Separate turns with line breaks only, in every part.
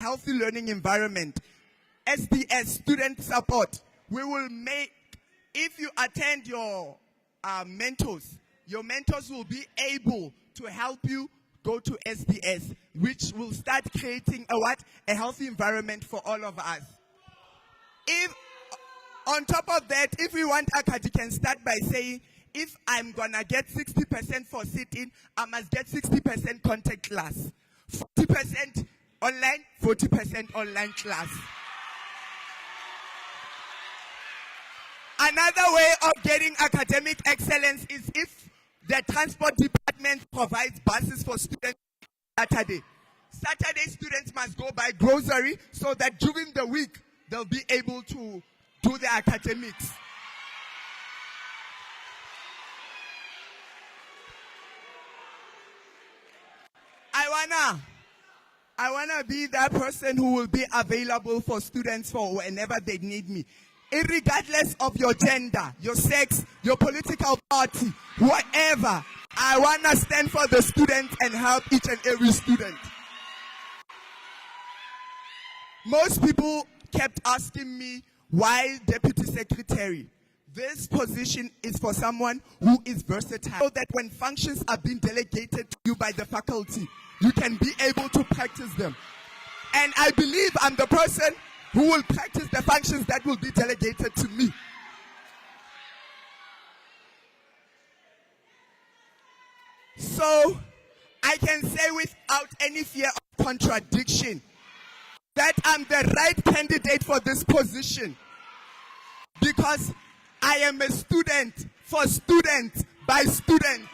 healthy learning environment. SDS, student support. We will make, if you attend your mentors, your mentors will be able to help you go to SDS, which will start creating a healthy environment for all of us. If on top of that, if we want ACAD, you can start by saying, if I'm gonna get 60% for sit-in, I must get 60% contact class. 40% online, 40% online class. Another way of getting academic excellence is if the transport department provides buses for students Saturday. Saturday students must go buy grocery so that during the week they'll be able to do their academics. I wanna be that person who will be available for students for whenever they need me. Irregardless of your gender, your sex, your political party, whatever. I wanna stand for the students and help each and every student. Most people kept asking me, why deputy secretary? This position is for someone who is versatile, so that when functions are being delegated to you by the faculty, you can be able to practice them. And I believe I'm the person who will practice the functions that will be delegated to me. So I can say without any fear of contradiction that I'm the right candidate for this position, because I am a student for students by students.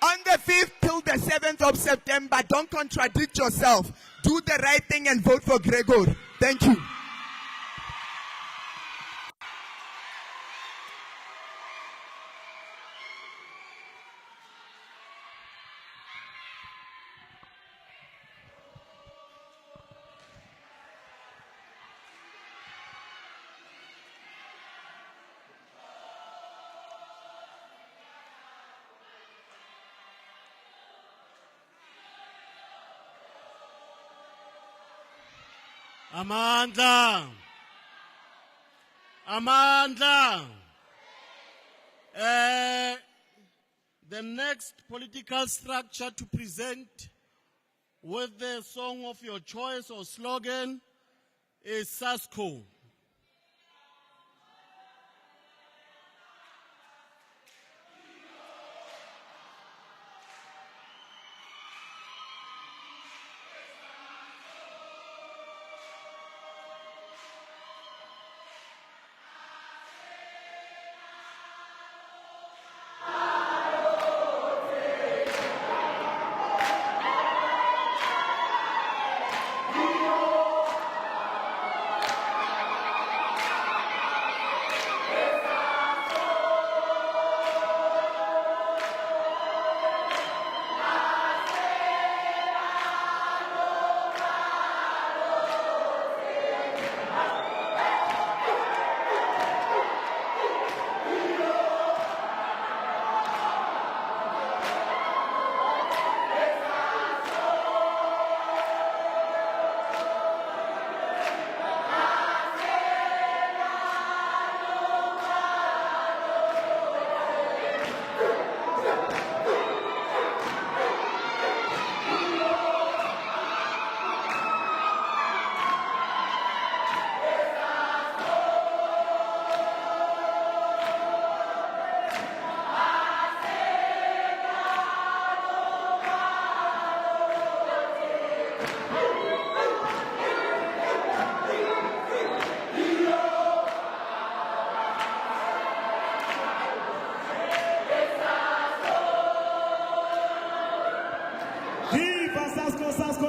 On the 5th till the 7th of September, don't contradict yourself. Do the right thing and vote for Gregor. Thank you.
Amandla. The next political structure to present with the song of your choice or slogan is SASCO.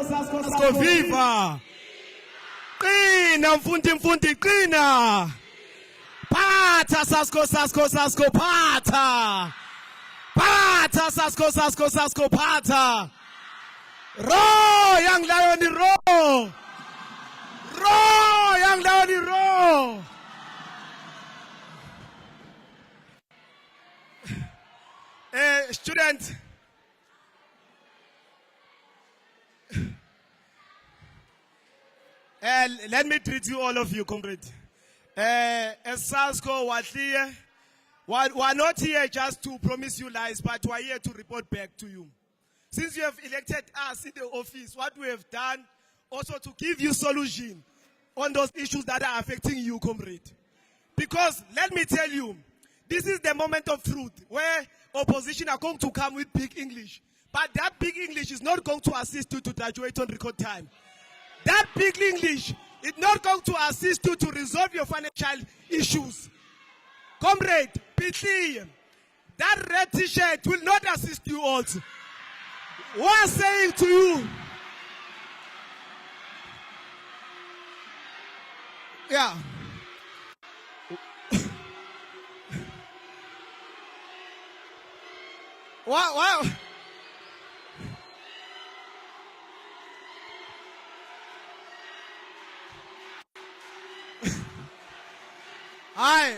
SASCO viva! Qina mfundi qina! Phatha SASCO phatha! Phatha SASCO phatha! Roar young lion roar! Roar young lion roar!
Student. Let me treat you, all of you, comrade. As SASCO, we're not here just to promise you lies, but we're here to report back to you. Since you have elected us in the office, what we have done also to give you solution on those issues that are affecting you, comrade. Because let me tell you, this is the moment of truth where opposition are going to come with big English. But that big English is not going to assist you to graduate on record time. That big English is not going to assist you to resolve your financial issues. Comrade, be clear. That red t-shirt will not assist you also. What I'm saying to you, yeah. Wow. Hi.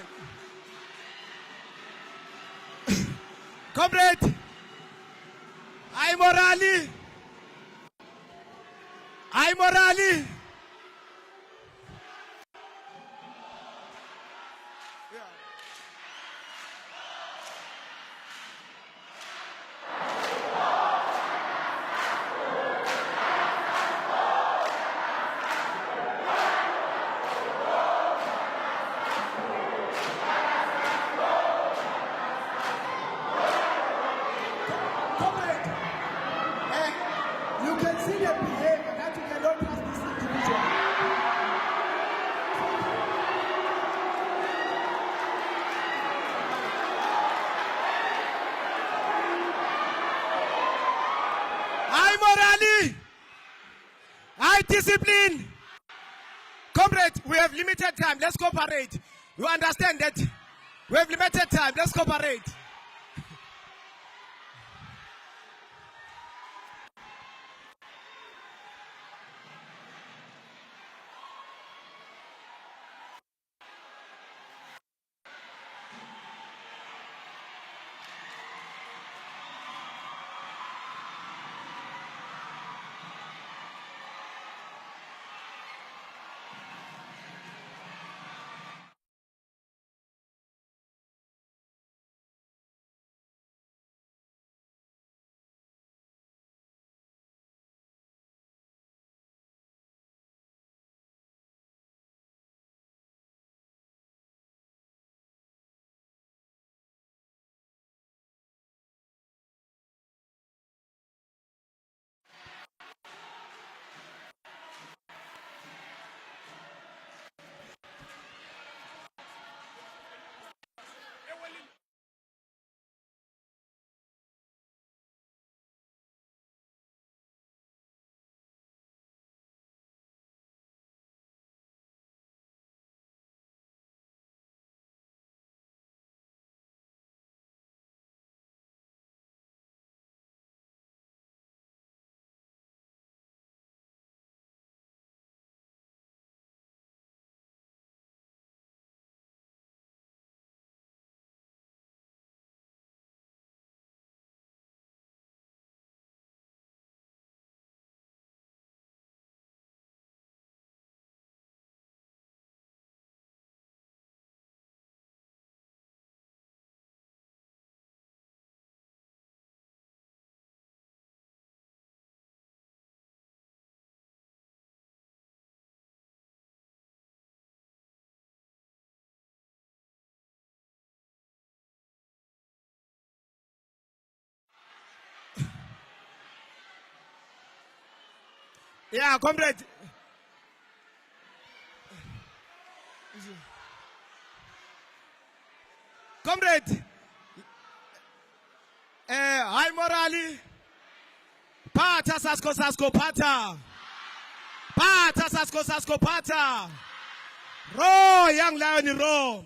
Comrade, I'm Morali. Comrade, you can see the behavior that you cannot trust this individual. High morality, high discipline. Comrade, we have limited time. Let's cooperate. You understand that we have limited time. Let's cooperate. Yeah, comrade. Comrade. High morali. Pata sasko pata. Pata sasko pata. Row, young lion, row.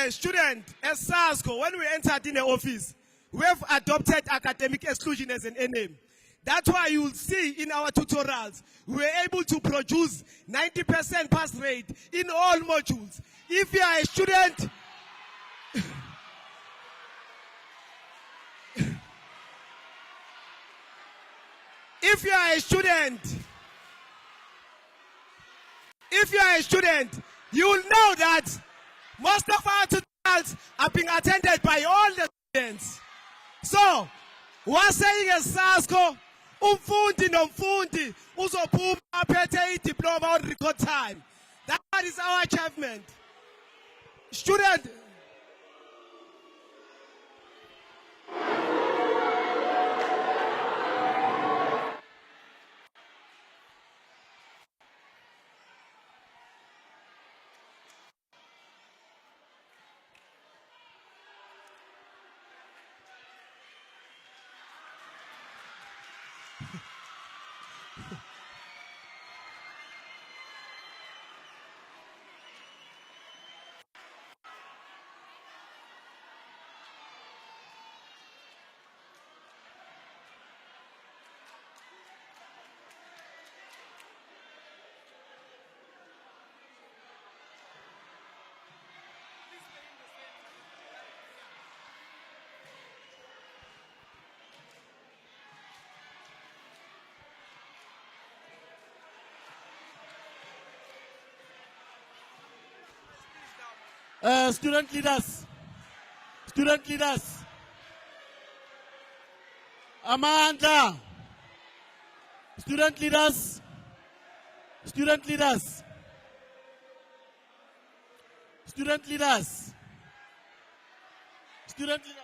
Student, as SASCO, when we entered in the office, we have adopted academic exclusion as an name. That's why you'll see in our tutorials, we were able to produce 90% pass rate in all modules. If you are a student, if you are a student, you will know that most of our tutorials are being attended by all the students. So, we're saying as SASCO, umfundi nomfundi uzophuma aphethe idiploma on record time. That is our achievement. Student.
Student leaders, Amanda, student leaders, student leaders, student leaders, student leaders.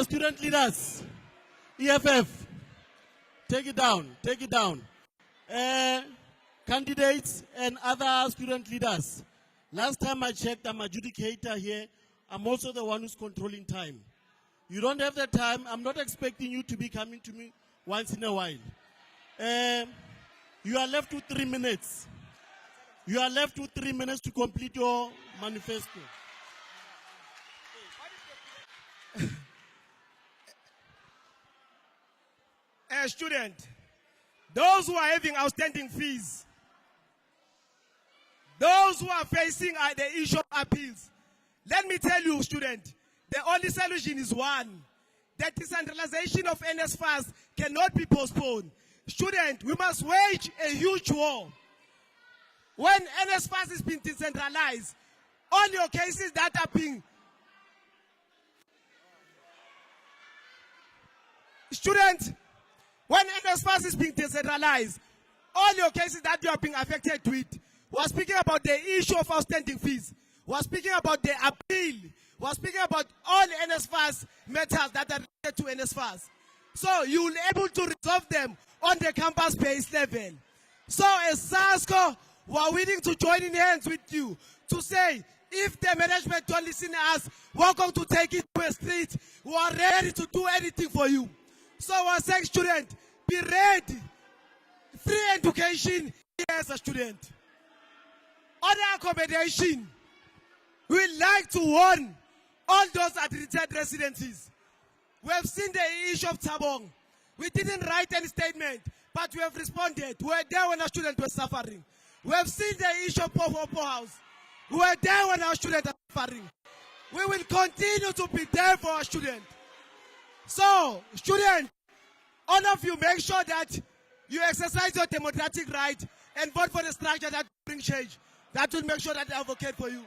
Student leaders, EFF, take it down, take it down. Candidates and other student leaders. Last time I checked, I'm adjudicator here. I'm also the one who's controlling time. You don't have the time. I'm not expecting you to be coming to me once in a while. You are left with 3 minutes. You are left with 3 minutes to complete your manifesto.
A student, those who are having outstanding fees, those who are facing the issue of appeals, let me tell you, student, the only solution is one. The decentralization of NSFAS cannot be postponed. Student, we must wage a huge war. When NSFAS is being decentralized, all your cases that are being... Student, when NSFAS is being decentralized, all your cases that you are being affected with, we're speaking about the issue of outstanding fees. We're speaking about the appeal. We're speaking about all NSFAS matters that are related to NSFAS. So you will be able to resolve them on the campus-based level. So as SASCO, we're willing to join in hands with you to say, if the management don't listen to us, we're going to take it to a street. We are ready to do anything for you. So we're saying, student, be ready. Free education as a student. Other accommodation. We'd like to warn all those at retired residencies. We have seen the issue of Tabong. We didn't write any statement, but we have responded. We were there when our students were suffering. We have seen the issue of Popo House. We were there when our students are suffering. We will continue to be there for our students. So, students, all of you make sure that you exercise your democratic right and vote for the structure that brings change. That will make sure that I advocate for you.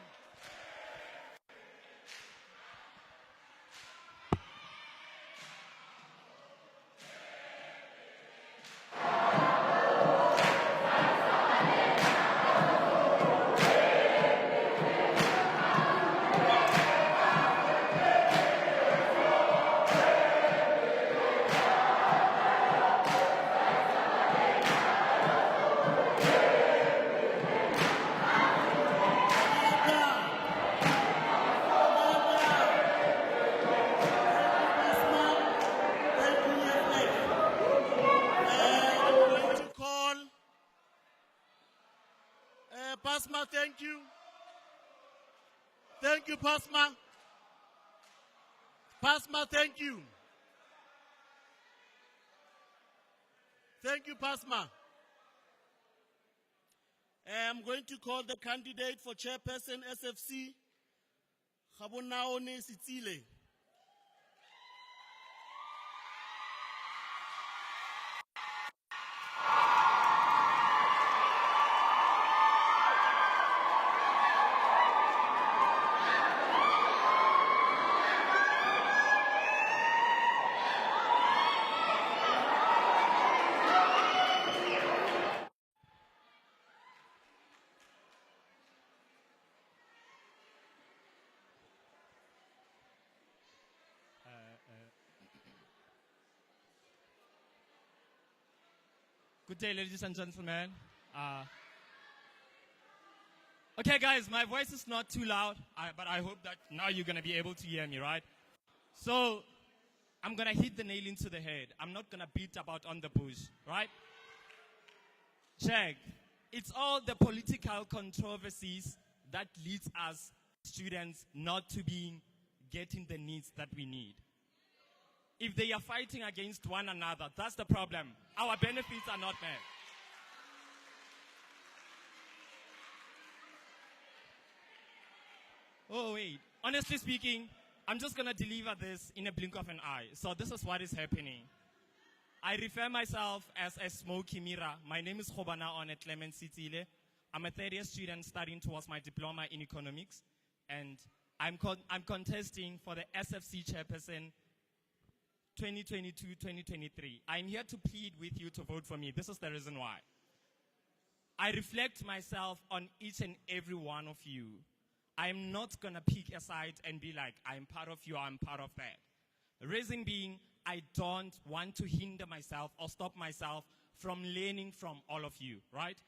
Pasma, thank you. Thank you, Pasma. Pasma, thank you. Thank you, Pasma. I'm going to call the candidate for chairperson SFC, Gabonaone Sitsile.
Good day, ladies and gentlemen. Okay, guys, my voice is not too loud, but I hope that now you're going to be able to hear me, right? So, I'm going to hit the nail into the head. I'm not going to beat about on the bush, right? Check. It's all the political controversies that leads us students not to be getting the needs that we need. If they are fighting against one another, that's the problem. Our benefits are not met. Oh, wait. Honestly speaking, I'm just going to deliver this in a blink of an eye. So this is what is happening. I refer myself as a smoky mirror. My name is Khobanaone Clement Sitile. I'm a third-year student studying towards my diploma in economics. And I'm contesting for the SFC chairperson 2022-2023. I'm here to plead with you to vote for me. This is the reason why. I reflect myself on each and every one of you. I'm not going to pick a side and be like, I'm part of you, I'm part of that. The reason being, I don't want to hinder myself or stop myself from learning from all of you, right?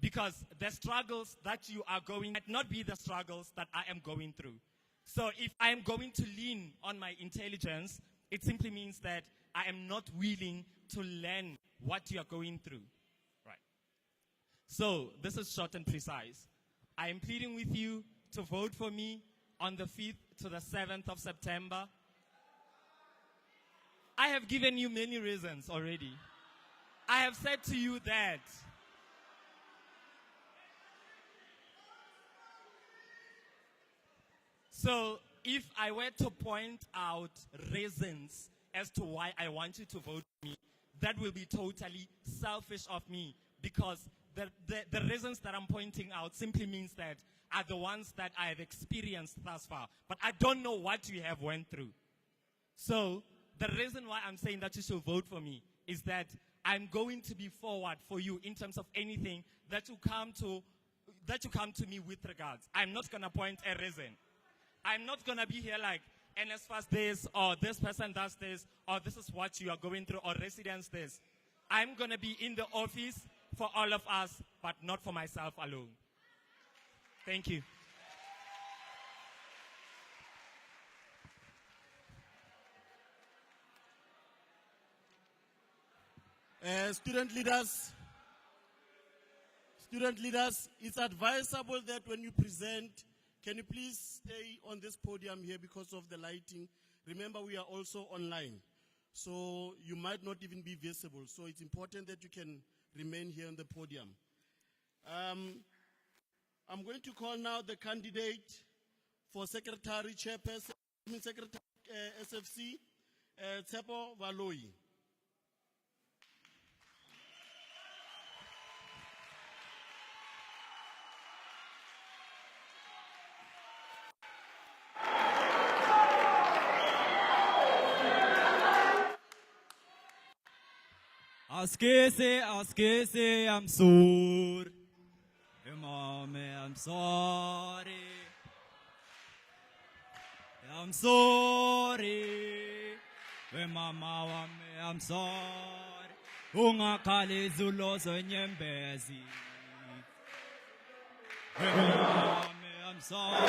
Because the struggles that you are going might not be the struggles that I am going through. So if I am going to lean on my intelligence, it simply means that I am not willing to learn what you are going through, right? So this is short and precise. I am pleading with you to vote for me on the 5th to the 7th of September. I have given you many reasons already. I have said to you that so if I were to point out reasons as to why I want you to vote for me, that will be totally selfish of me, because the reasons that I'm pointing out simply means that are the ones that I have experienced thus far. But I don't know what you have went through. So the reason why I'm saying that you should vote for me is that I'm going to be forward for you in terms of anything that you come to me with regards. I'm not going to point a reason. I'm not going to be here like, NSFAS this, or this person does this, or this is what you are going through, or residents this. I'm going to be in the office for all of us, but not for myself alone. Thank you.
Student leaders, it's advisable that when you present, can you please stay on this podium here because of the lighting? Remember, we are also online, so you might not even be visible. So it's important that you can remain here on the podium. I'm going to call now the candidate for Secretary Chairperson, Secretary SFC, Tsepo Valoi.
Askese, I'm sorry. Mommy, I'm sorry. I'm sorry. Mama, I'm sorry. Ungakhali zulo zonyembezi. Mommy, I'm sorry.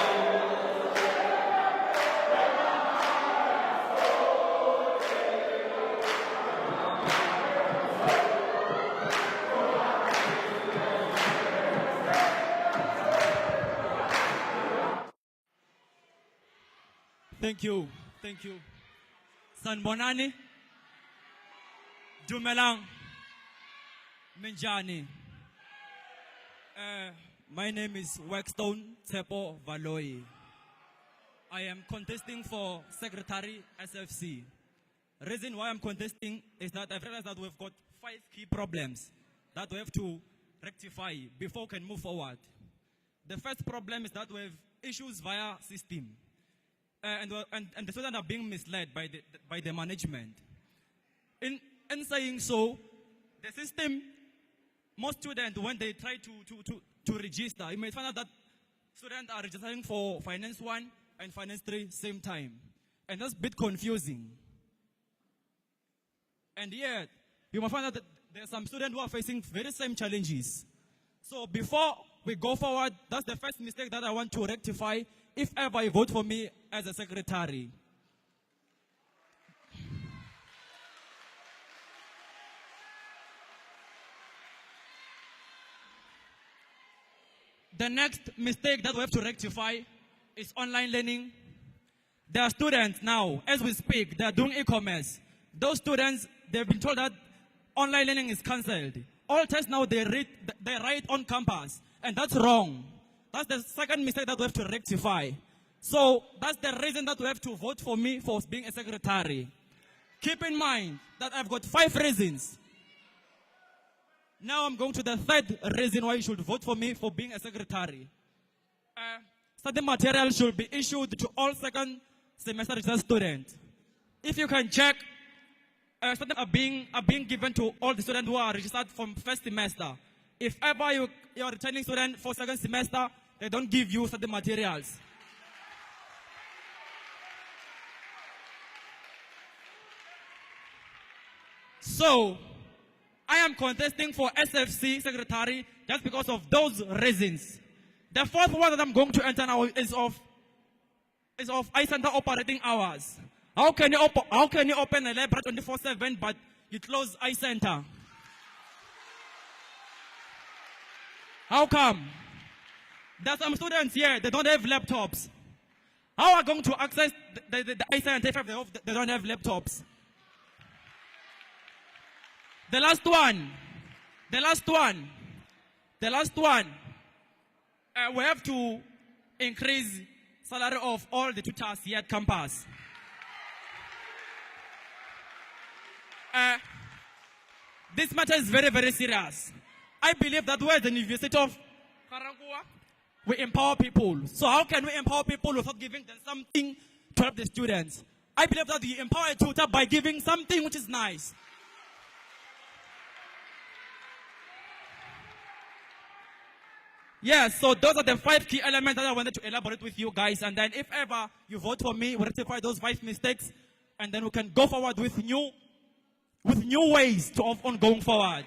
Thank you. Sanbonani, Dumelang, Minjani. My name is Waxstone Tsepo Valoy. I am contesting for Secretary SFC. Reason why I'm contesting is that I've realized that we've got 5 key problems that we have to rectify before we can move forward. The first problem is that we have issues via system. And the students are being misled by the management. In saying so, the system, most students, when they try to register, you may find out that students are registering for Finance 1 and Finance 3 same time. And that's a bit confusing. And yet, you might find out that there are some students who are facing very same challenges. So before we go forward, that's the first mistake that I want to rectify if ever you vote for me as a secretary. The next mistake that we have to rectify is online learning. There are students now, as we speak, they are doing e-commerce. Those students, they've been told that online learning is cancelled. All tests now, they write on campus, and that's wrong. That's the second mistake that we have to rectify. So that's the reason that we have to vote for me for being a secretary. Keep in mind that I've got 5 reasons. Now I'm going to the third reason why you should vote for me for being a secretary. Study material should be issued to all second semester registered students. If you can check, study are being given to all the students who are registered from first semester. If ever you're a returning student for second semester, they don't give you study materials. So, I am contesting for SFC secretary just because of those reasons. The fourth one that I'm going to enter now is of I-Center operating hours. How can you open a library 24/7 but you close I-Center? How come? There are some students here, they don't have laptops. How are going to access the I-Center if they don't have laptops? The last one. We have to increase salary of all the tutors here at campus. This matter is very, very serious. I believe that we're the University of Karangua, we empower people. So how can we empower people without giving them something to help the students? I believe that we empower a tutor by giving something which is nice. Yes, so those are the 5 key elements that I wanted to elaborate with you guys. And then if ever you vote for me, we'll rectify those 5 mistakes. And then we can go forward with new ways on going forward.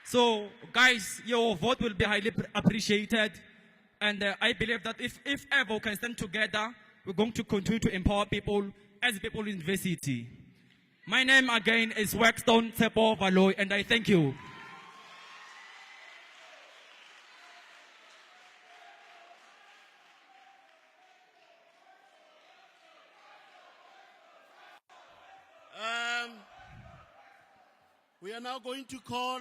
So, guys, your vote will be highly appreciated. And I believe that if ever we can stand together, we're going to continue to empower people as people in university. My name again is Waxstone Tsepo Valoy, and I thank you.
We are now going to call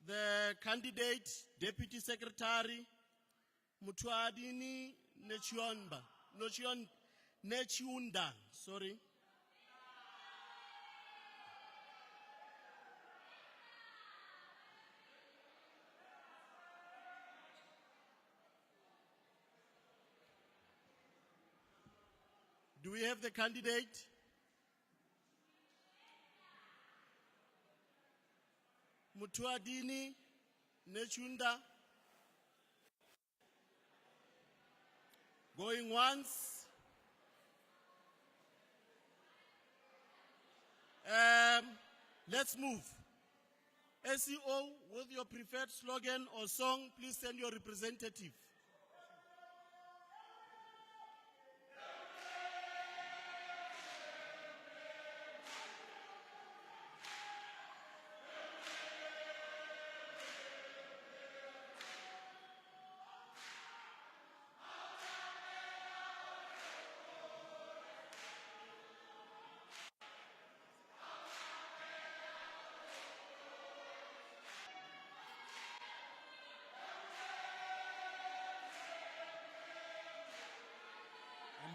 the candidate, Deputy Secretary, Mutuadini Nechiunda, sorry. Do we have the candidate? Mutuadini Nechunda. Going once. Let's move. SEO, with your preferred slogan or song, please send your representative.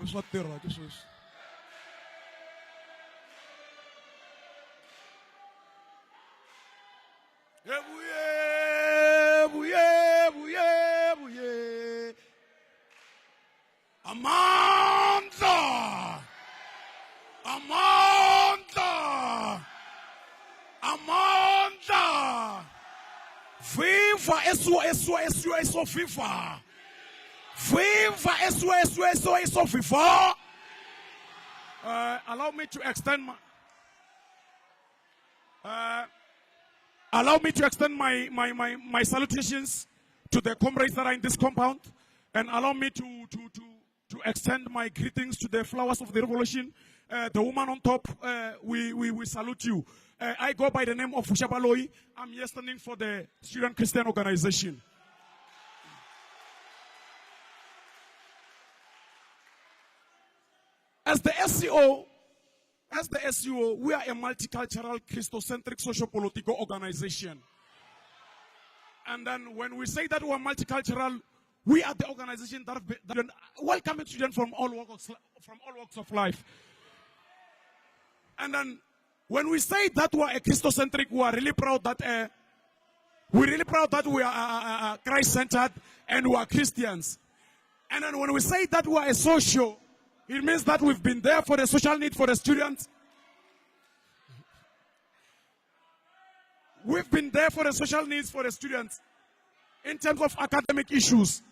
ke swa tirha ke sweswi. Buye. Amandla. Viva eso viva. Viva eso viva. Allow me to extend my salutations to the comrades that are in this compound, and allow me to extend my greetings to the flowers of the revolution. The woman on top, we salute you. I go by the name of Ushabaloi. I'm here standing for the Student Christian Organization. As the SCO, we are a multicultural, Christocentric, socio-political organization. And then when we say that we are multicultural, we are the organization that welcoming students from all walks of life. And then when we say that we are a Christocentric, we are really proud that we are Christ-centered and we are Christians. And then when we say that we are a social, it means that we've been there for the social need for the students. We've been there for the social needs for the students in terms of academic issues.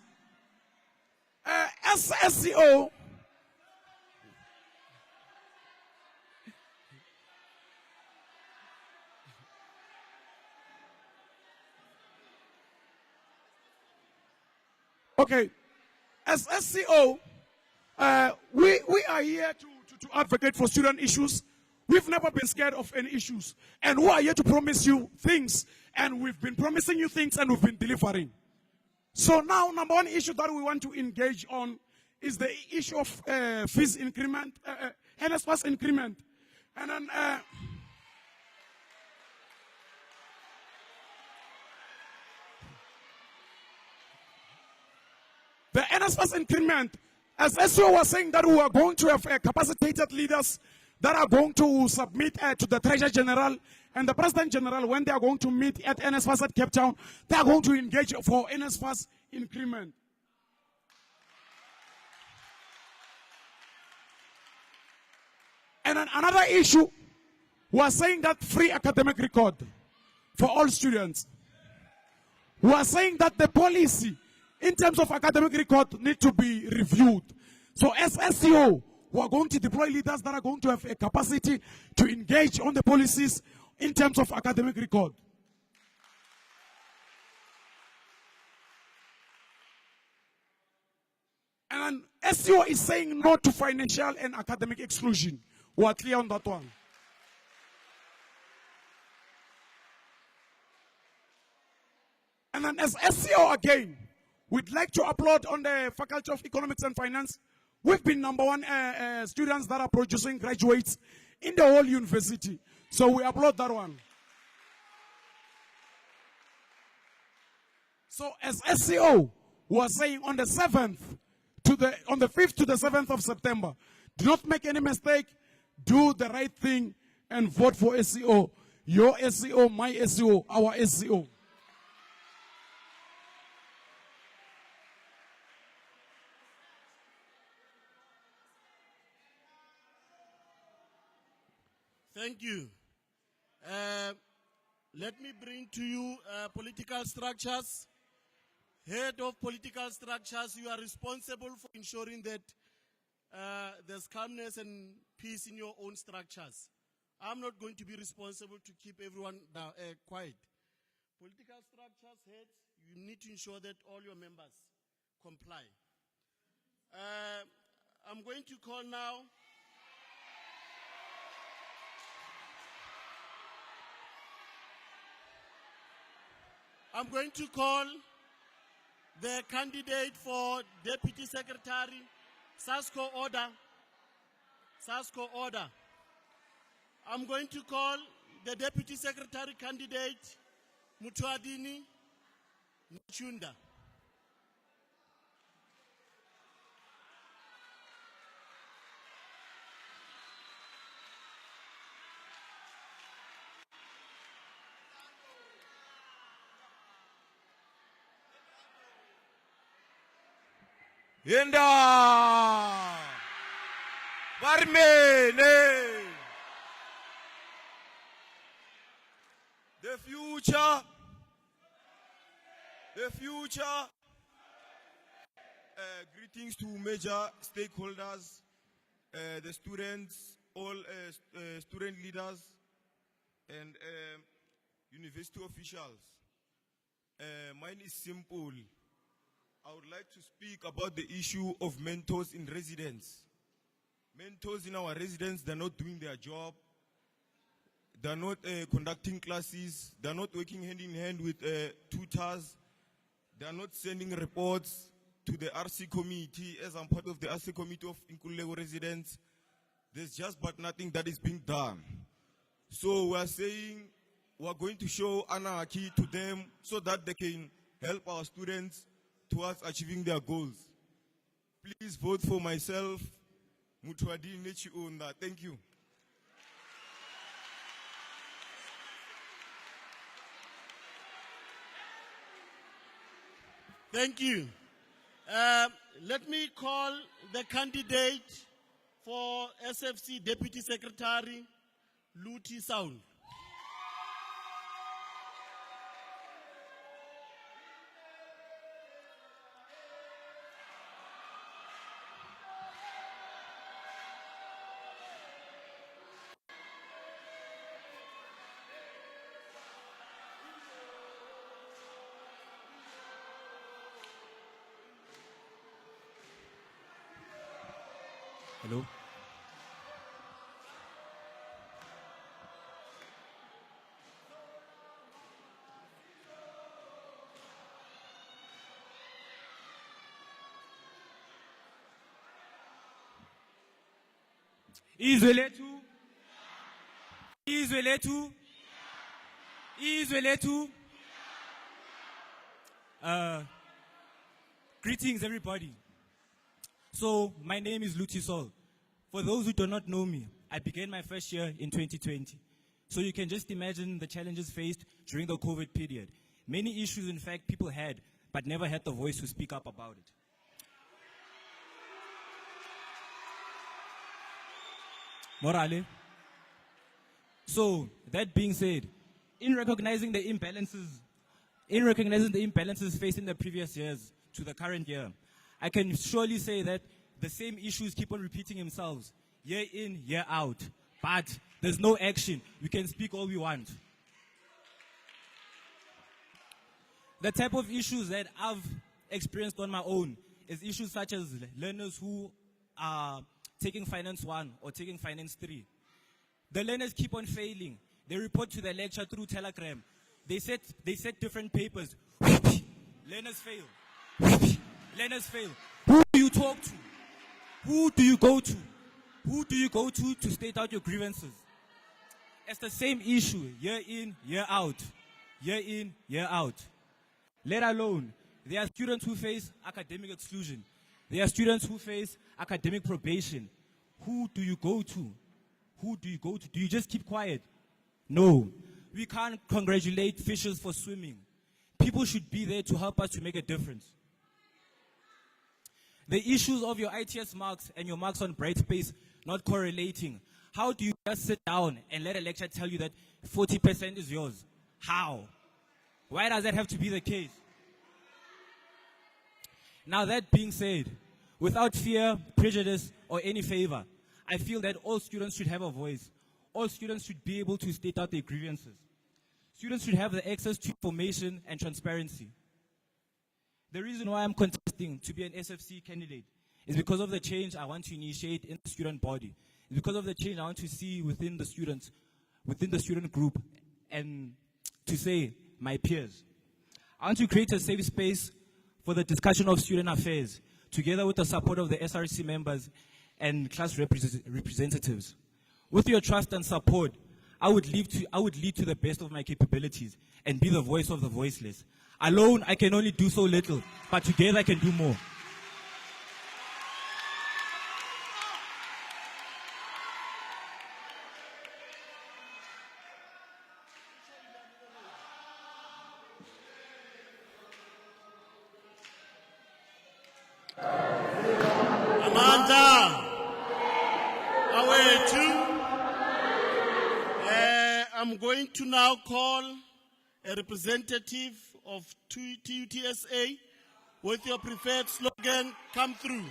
As SCO, okay, as SCO, we are here to advocate for student issues. We've never been scared of any issues. And we are here to promise you things. And we've been promising you things and we've been delivering. So now, number one issue that we want to engage on is the issue of fees increment, NSFAS increment. And then the NSFAS increment, as SO was saying that we are going to have capacitated leaders that are going to submit to the Treasurer General and the President General when they are going to meet at NSFAS at Cape Town. They are going to engage for NSFAS increment. And then another issue was saying that free academic record for all students. We are saying that the policy in terms of academic record need to be reviewed. So as SCO, we are going to deploy leaders that are going to have a capacity to engage on the policies in terms of academic record. And SCO is saying no to financial and academic exclusion. We are clear on that one. And then as SCO again, we'd like to applaud on the Faculty of Economics and Finance. We've been number one students that are producing graduates in the whole university. So we applaud that one. So as SCO was saying on the 5th to the 7th of September, do not make any mistake, do the right thing and vote for SCO. Your SCO, my SCO, our SCO.
Thank you. Let me bring to you political structures. Head of political structures, you are responsible for ensuring that there's calmness and peace in your own structures. I'm not going to be responsible to keep everyone quiet. Political structures, heads, you need to ensure that all your members comply. I'm going to call now the candidate for Deputy Secretary, SASCO order. SASCO order. I'm going to call the Deputy Secretary candidate, Mutwadini Chunda.
Yenda. Barmene. The future. The future. Greetings to major stakeholders, the students, all student leaders, and university officials. Mine is simple. I would like to speak about the issue of mentors in residence. Mentors in our residence, they're not doing their job. They're not conducting classes. They're not working hand in hand with tutors. They're not sending reports to the RC committee. As I'm part of the RC committee of Nkululeko residents, there's just but nothing that is being done. So we're saying we're going to show anarchy to them so that they can help our students towards achieving their goals. Please vote for myself, Mutwadi Nechiunda. Thank you.
Thank you. Let me call the candidate for SFC Deputy Secretary, Luthi Sound.
Hello? Izwe lethu. Izwe lethu. Izwe lethu. Greetings, everybody. So, my name is Luthi Sol. For those who do not know me, I began my first year in 2020. So you can just imagine the challenges faced during the COVID period. Many issues, in fact, people had, but never had the voice to speak up about it. Morale. So, that being said, in recognizing the imbalances faced in the previous years to the current year, I can surely say that the same issues keep on repeating themselves, year in, year out. But there's no action. We can speak all we want. The type of issues that I've experienced on my own is issues such as learners who are taking Finance 1 or taking Finance 3. The learners keep on failing. They report to the lecture through Telegram. They set different papers. Learners fail. Learners fail. Who do you talk to? Who do you go to? Who do you go to state out your grievances? It's the same issue, year in, year out. Year in, year out. Let alone, there are students who face academic exclusion. There are students who face academic probation. Who do you go to? Who do you go to? Do you just keep quiet? No. We can't congratulate fishers for swimming. People should be there to help us to make a difference. The issues of your ITS marks and your marks on Brightspace not correlating. How do you just sit down and let a lecturer tell you that 40% is yours? How? Why does that have to be the case? Now that being said, without fear, prejudice, or any favor, I feel that all students should have a voice. All students should be able to state out their grievances. Students should have the access to information and transparency. The reason why I'm contesting to be an SFC candidate is because of the change I want to initiate in the student body. It's because of the change I want to see within the students, within the student group, and to say, my peers. I want to create a safe space for the discussion of student affairs, together with the support of the SRC members and class representatives. With your trust and support, I would lead to the best of my capabilities and be the voice of the voiceless. Alone, I can only do so little, but together I can do more.
Amanda. I'm going to now call a representative of TUTSA with your preferred slogan, come through.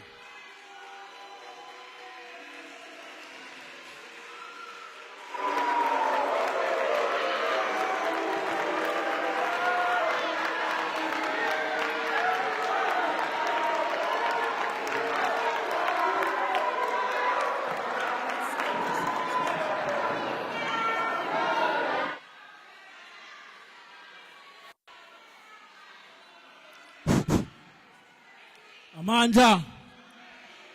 Amanda,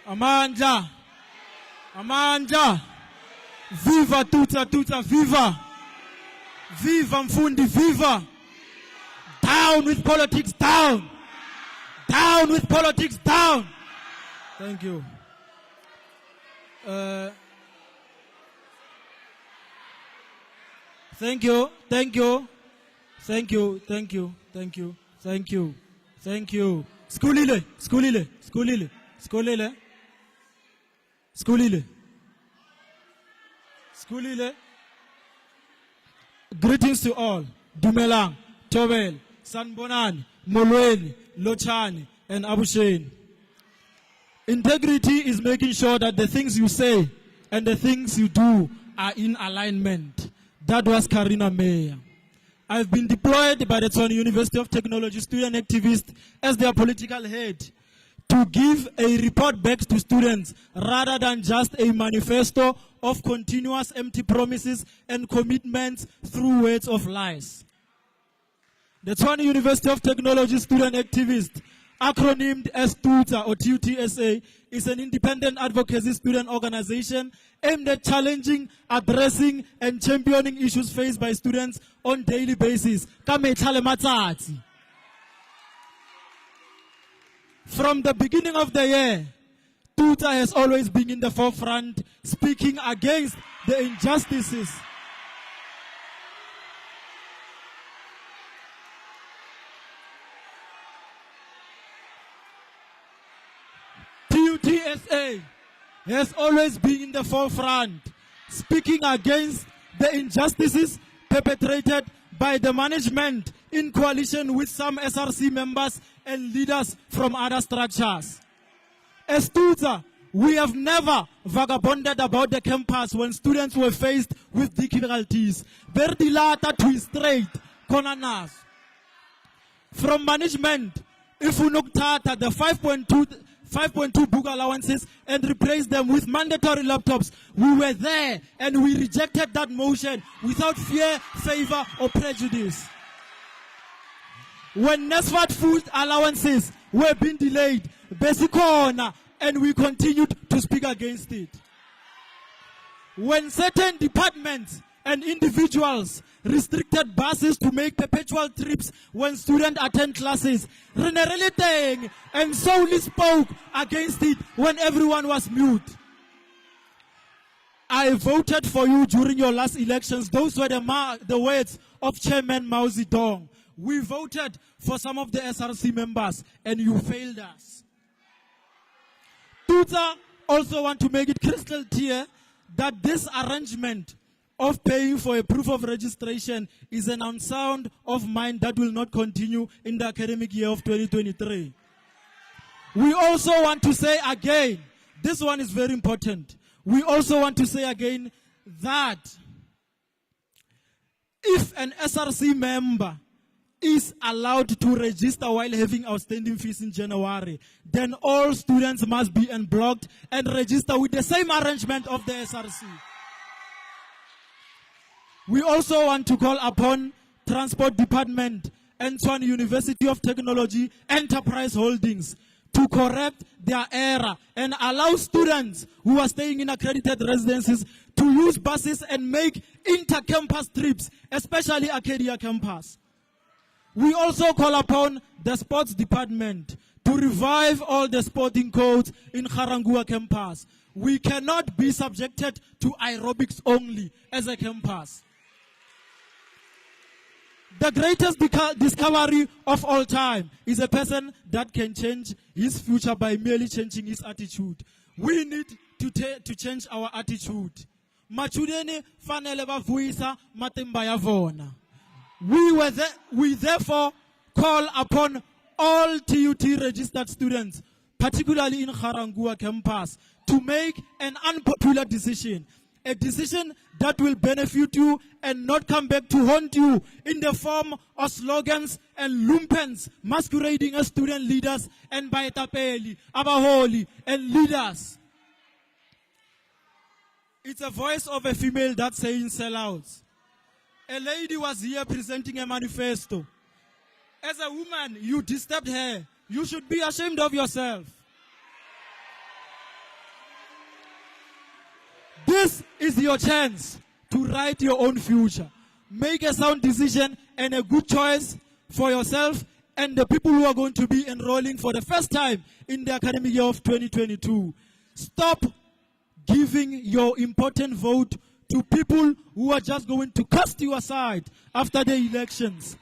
Amanda, Amanda, viva tuta tuta, viva, viva mfundi, viva, down with politics, down, down with politics, down. Thank you. Thank you, thank you, thank you, thank you, thank you, thank you, thank you. Skulile, skulile, skulile, skulile, skulile, skulile. Greetings to all. Dumelang, Tobel, Sanbonan, Molweni, Lochani, and Abushain. Integrity is making sure that the things you say and the things you do are in alignment. That was Karina Meyer. I've been deployed by the Tshwane University of Technology student activist as their political head to give a report back to students rather than just a manifesto of continuous empty promises and commitments through words of lies. The Tshwane University of Technology student activist, acronymed as TUTA or TUTSA, is an independent advocacy student organization aimed at challenging, addressing, and championing issues faced by students on daily basis. From the beginning of the year, TUTA has always been in the forefront, speaking against the injustices TUTSA has always been in the forefront, speaking against the injustices perpetrated by the management in coalition with some SRC members and leaders from other structures. As TUTA, we have never vagabonded about the campus when students were faced with difficulties. Verdilata to straight, konanas. From management, if we look at the 5.2 book allowances and replace them with mandatory laptops, we were there and we rejected that motion without fear, favor, or prejudice. When NSFAT food allowances were being delayed, Besikona, and we continued to speak against it. When certain departments and individuals restricted buses to make perpetual trips when students attend classes, and solely spoke against it when everyone was mute. I voted for you during your last elections. Those were the words of Chairman Mao Zedong. We voted for some of the SRC members and you failed us. TUTA also want to make it crystal clear that this arrangement of paying for a proof of registration is an unsound of mind that will not continue in the academic year of 2023. We also want to say again, this one is very important. We also want to say again that if an SRC member is allowed to register while having outstanding fees in January, then all students must be unblocked and register with the same arrangement of the SRC. We also want to call upon Transport Department and Tshwane University of Technology Enterprise Holdings to correct their error and allow students who are staying in accredited residences to use buses and make inter-campus trips, especially Acadia campus. We also call upon the Sports Department to revive all the sporting codes in Garangua campus. We cannot be subjected to aerobics only as a campus. The greatest discovery of all time is a person that can change his future by merely changing his attitude. we need to change our attitude. Machudeni fanele bavuyisa matimba ya vona. We therefore call upon all TUT registered students, particularly in Garangua campus, to make an unpopular decision. A decision that will benefit you and not come back to haunt you in the form of slogans and lumpens masquerading as student leaders and baetapeli, abaholi, and leaders. It's a voice of a female that's saying sellouts. A lady was here presenting a manifesto. As a woman, you disturbed her. You should be ashamed of yourself. This is your chance to write your own future. Make a sound decision and a good choice for yourself and the people who are going to be enrolling for the first time in the academic year of 2022. Stop giving your important vote to people who are just going to cast you aside after the elections.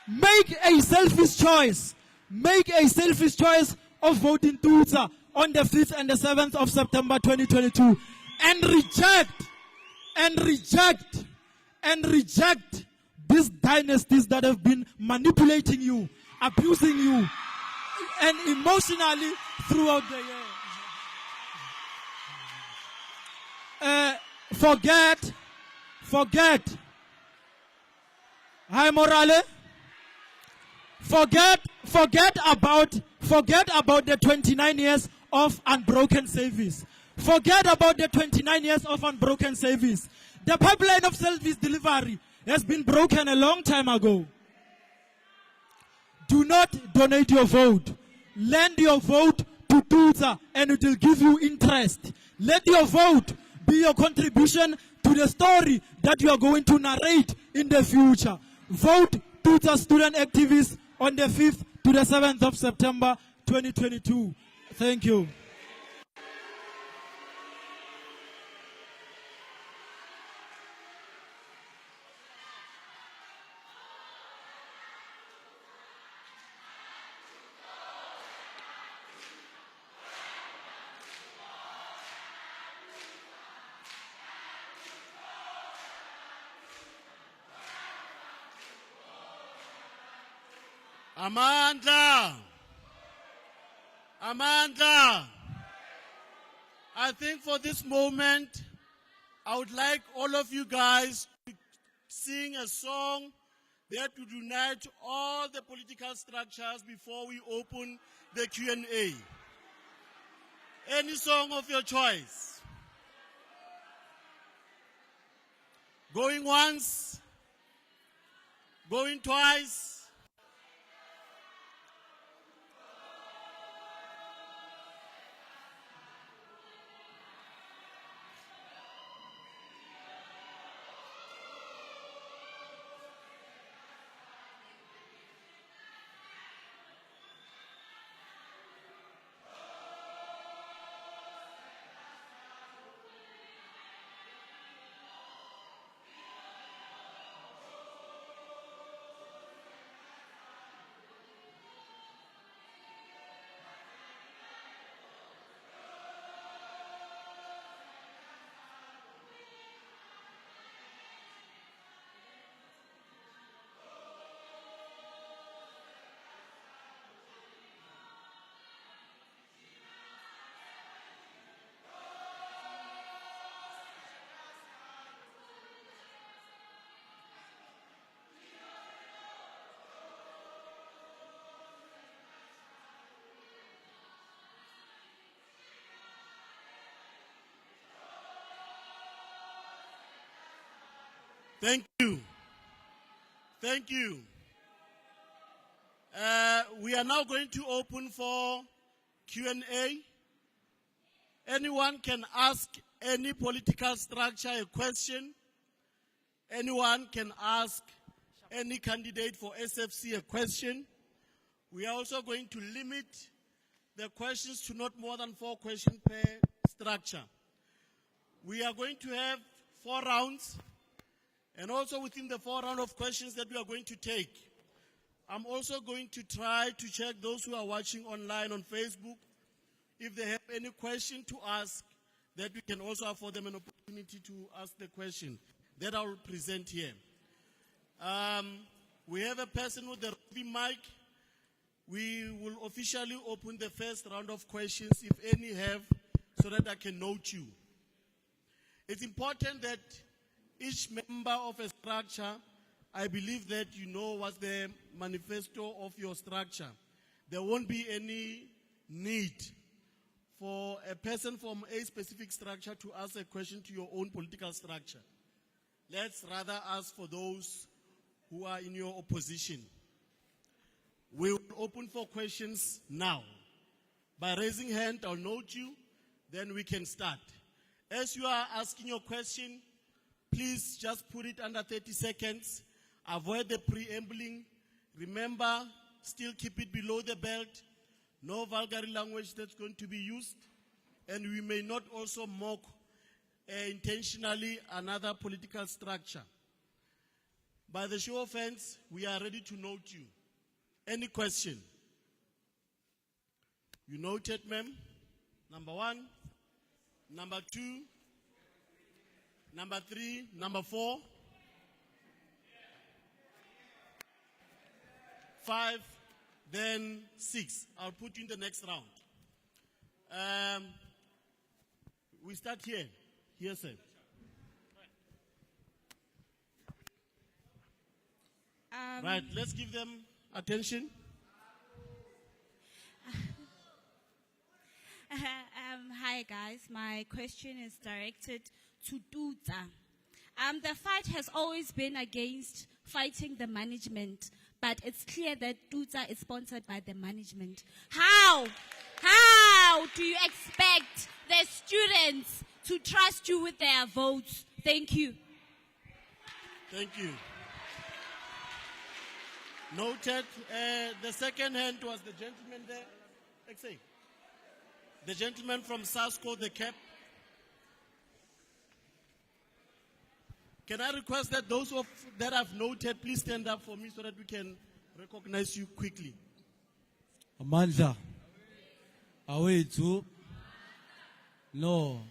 Make a selfish choice. Make a selfish choice of voting Tutsa on the 5th and the 7th of September 2022. And reject these dynasties that have been manipulating you, abusing you, and emotionally throughout the year. Forget. Hi, Morale. Forget about the 29 years of unbroken service. Forget about the 29 years of unbroken service. The pipeline of service delivery has been broken a long time ago. Do not donate your vote. Lend your vote to Tutsa and it will give you interest. Let your vote be your contribution to the story that you are going to narrate in the future. Vote Tutsa student activists on the 5th to the 7th of September 2022. Thank you.
Amanda. I think for this moment, I would like all of you guys to sing a song that would unite all the political structures before we open the Q&A. Any song of your choice. Going once, going twice. Thank you. Thank you. We are now going to open for Q&A. Anyone can ask any political structure a question. Anyone can ask any candidate for SFC a question. We are also going to limit the questions to not more than 4 questions per structure. We are going to have 4 rounds. And also within the 4 rounds of questions that we are going to take, I'm also going to try to check those who are watching online on Facebook If they have any question to ask, that we can also afford them an opportunity to ask the question that I will present here. We have a person with the roving mic. We will officially open the first round of questions, if any have, so that I can note you. It's important that each member of a structure, I believe that you know what's the manifesto of your structure. There won't be any need for a person from a specific structure to ask a question to your own political structure. Let's rather ask for those who are in your opposition. We will open for questions now. By raising hand, I'll note you, then we can start. As you are asking your question, please just put it under 30 seconds. Avoid the preambling. Remember, still keep it below the belt. No vulgar language that's going to be used. And we may not also mock intentionally another political structure. By the show of hands, we are ready to note you. Any question? You noted, ma'am? Number 1, number 2, number 3, number 4, 5, then 6. I'll put you in the next round. We start here. Here, sir. Right, let's give them attention.
Hi guys, my question is directed to Tuta. The fight has always been against fighting the management, but it's clear that Tuta is sponsored by the management. How do you expect the students to trust you with their votes? Thank you.
Thank you. Noted. The second hand was the gentleman there. The gentleman from Sasco, the cap. Can I request that those that I've noted, please stand up for me so that we can recognize you quickly.
Amandla. Awethu. No.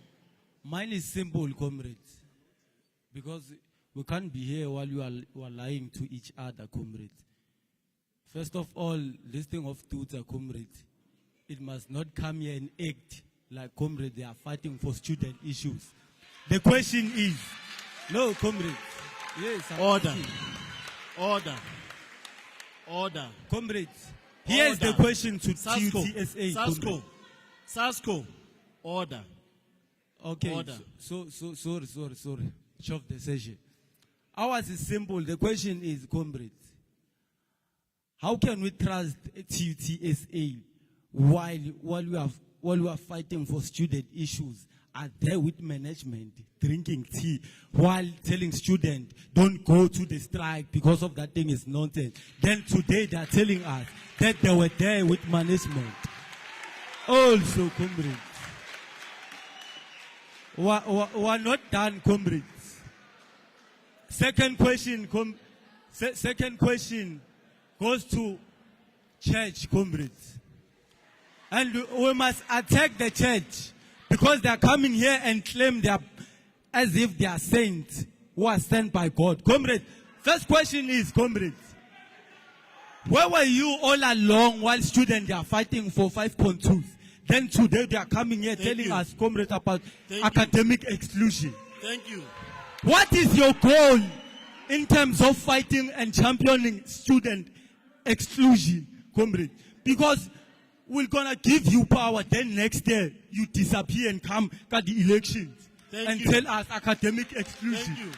Mine is simple, comrades. Because we can't be here while you are lying to each other, comrades. First of all, this thing of Tuta, comrades, it must not come here and act like comrades they are fighting for student issues. The question is, no, comrades. Yes.
Order.
Comrades, here's the question to TUTSA.
Sasco. Order.
Okay.
Order.
So sorry. Shove the session. Ours is simple. The question is, comrades, how can we trust TUTSA while we are fighting for student issues, are there with management drinking tea while telling students don't go to the strike because of that thing is nonsense? Then today they are telling us that they were there with management. Also, comrades, we're not done, comrades. Second question goes to church, comrades. And we must attack the church because they are coming here and claim they are as if they are saints who are sent by God. Comrades, first question is, comrades, where were you all along while students are fighting for 5.2s? Then today they are coming here telling us, comrades, about academic exclusion.
Thank you.
What is your goal in terms of fighting and championing student exclusion, comrades? Because we're gonna give you power, then next year you disappear and come at the elections and tell us academic exclusion.
Thank you.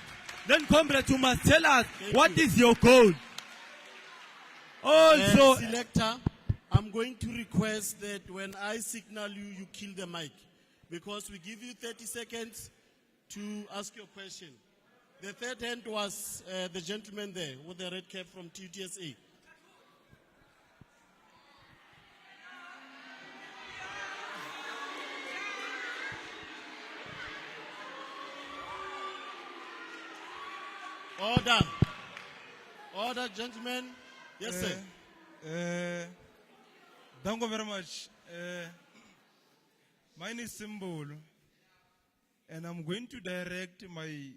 Then, comrades, you must tell us what is your goal. Also,
Selector, I'm going to request that when I signal you, you kill the mic, because we give you 30 seconds to ask your question. The third hand was the gentleman there with the red cap from TUTSA. Order, gentlemen. Yes, sir.
Thank you very much. Mine is Simbolo. And I'm going to direct my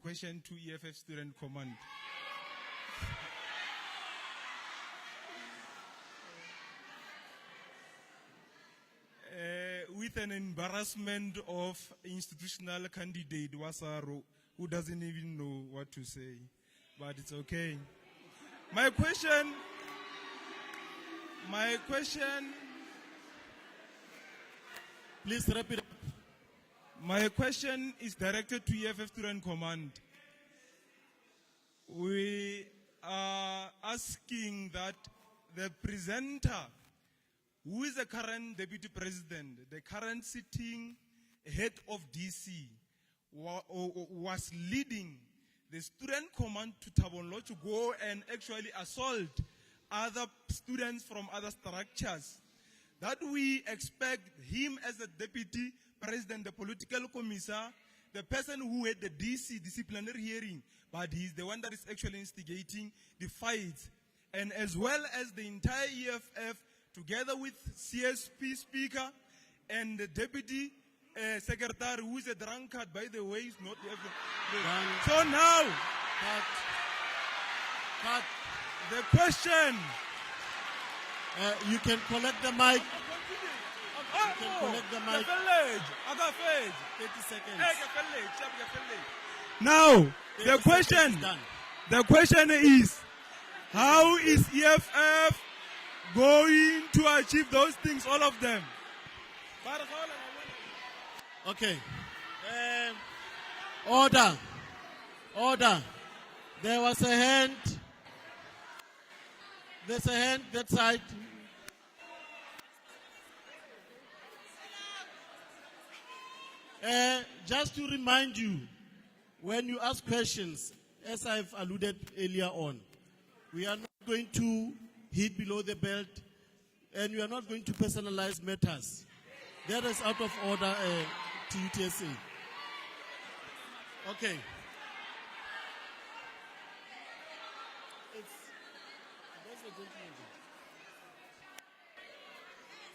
question to EFF Student Command. With an embarrassment of institutional candidate, Wasaro, who doesn't even know what to say. But it's okay. My question,
Please repeat.
my question is directed to EFF Student Command. We are asking that the presenter, who is the current deputy president, the current sitting head of DC, was leading the student command to Tabonlo to go and actually assault other students from other structures. That we expect him as the deputy president, the political commissar, the person who had the DC disciplinary hearing, but he's the one that is actually instigating the fights. And as well as the entire EFF, together with CSP speaker and the deputy secretary, who is a drunkard, by the way, is not ever. So now,
Cut.
the question.
You can collect the mic. You can collect the mic. 30 seconds.
Now,
30
the question,
seconds done.
the question is, how is EFF going to achieve those things, all of them?
Okay. Order. There was a hand. There's a hand that side. Just to remind you, when you ask questions, as I've alluded earlier on, we are not going to hit below the belt, and we are not going to personalize matters. That is out of order, TUTSA. Okay.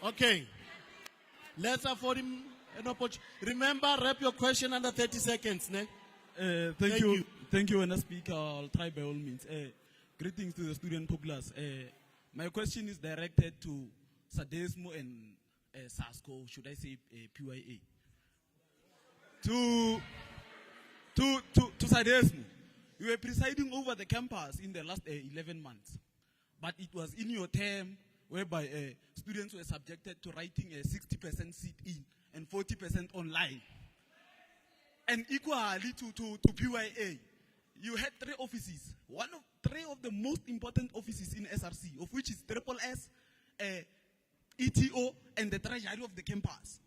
Okay. Let's afford him an opportunity. Remember, wrap your question under 30 seconds. Ne?
Thank you. Thank you, Honour Speaker. I'll try by all means. Greetings to the student populace. My question is directed to Sadesmo and SASCO, should I say PYA? To Sadesmo, you were presiding over the campus in the last 11 months. But it was in your term whereby students were subjected to writing a 60% sit-in and 40% online. And equally to PYA, you had 3 offices. Three of the most important offices in SRC, of which is Triple S, ETO, and the treasury of the campus.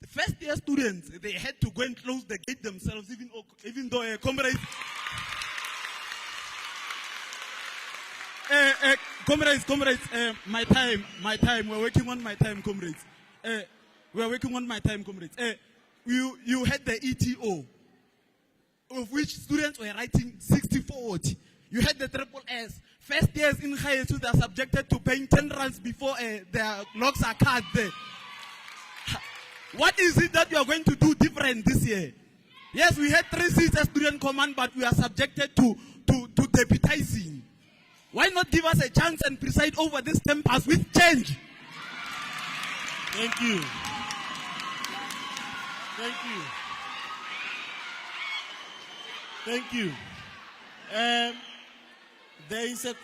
First year students, they had to go and close the gate themselves, even though comrades, my time, we're working on my time, comrades. You had the ETO, of which students were writing 60-40. You had the Triple S. First years in high school, they are subjected to paying 10 rands before their logs are cut there. What is it that you are going to do different this year? Yes, we had 3 seats as student command, but we are subjected to deputizing. Why not give us a chance and preside over this campus with change?
Thank you. There is a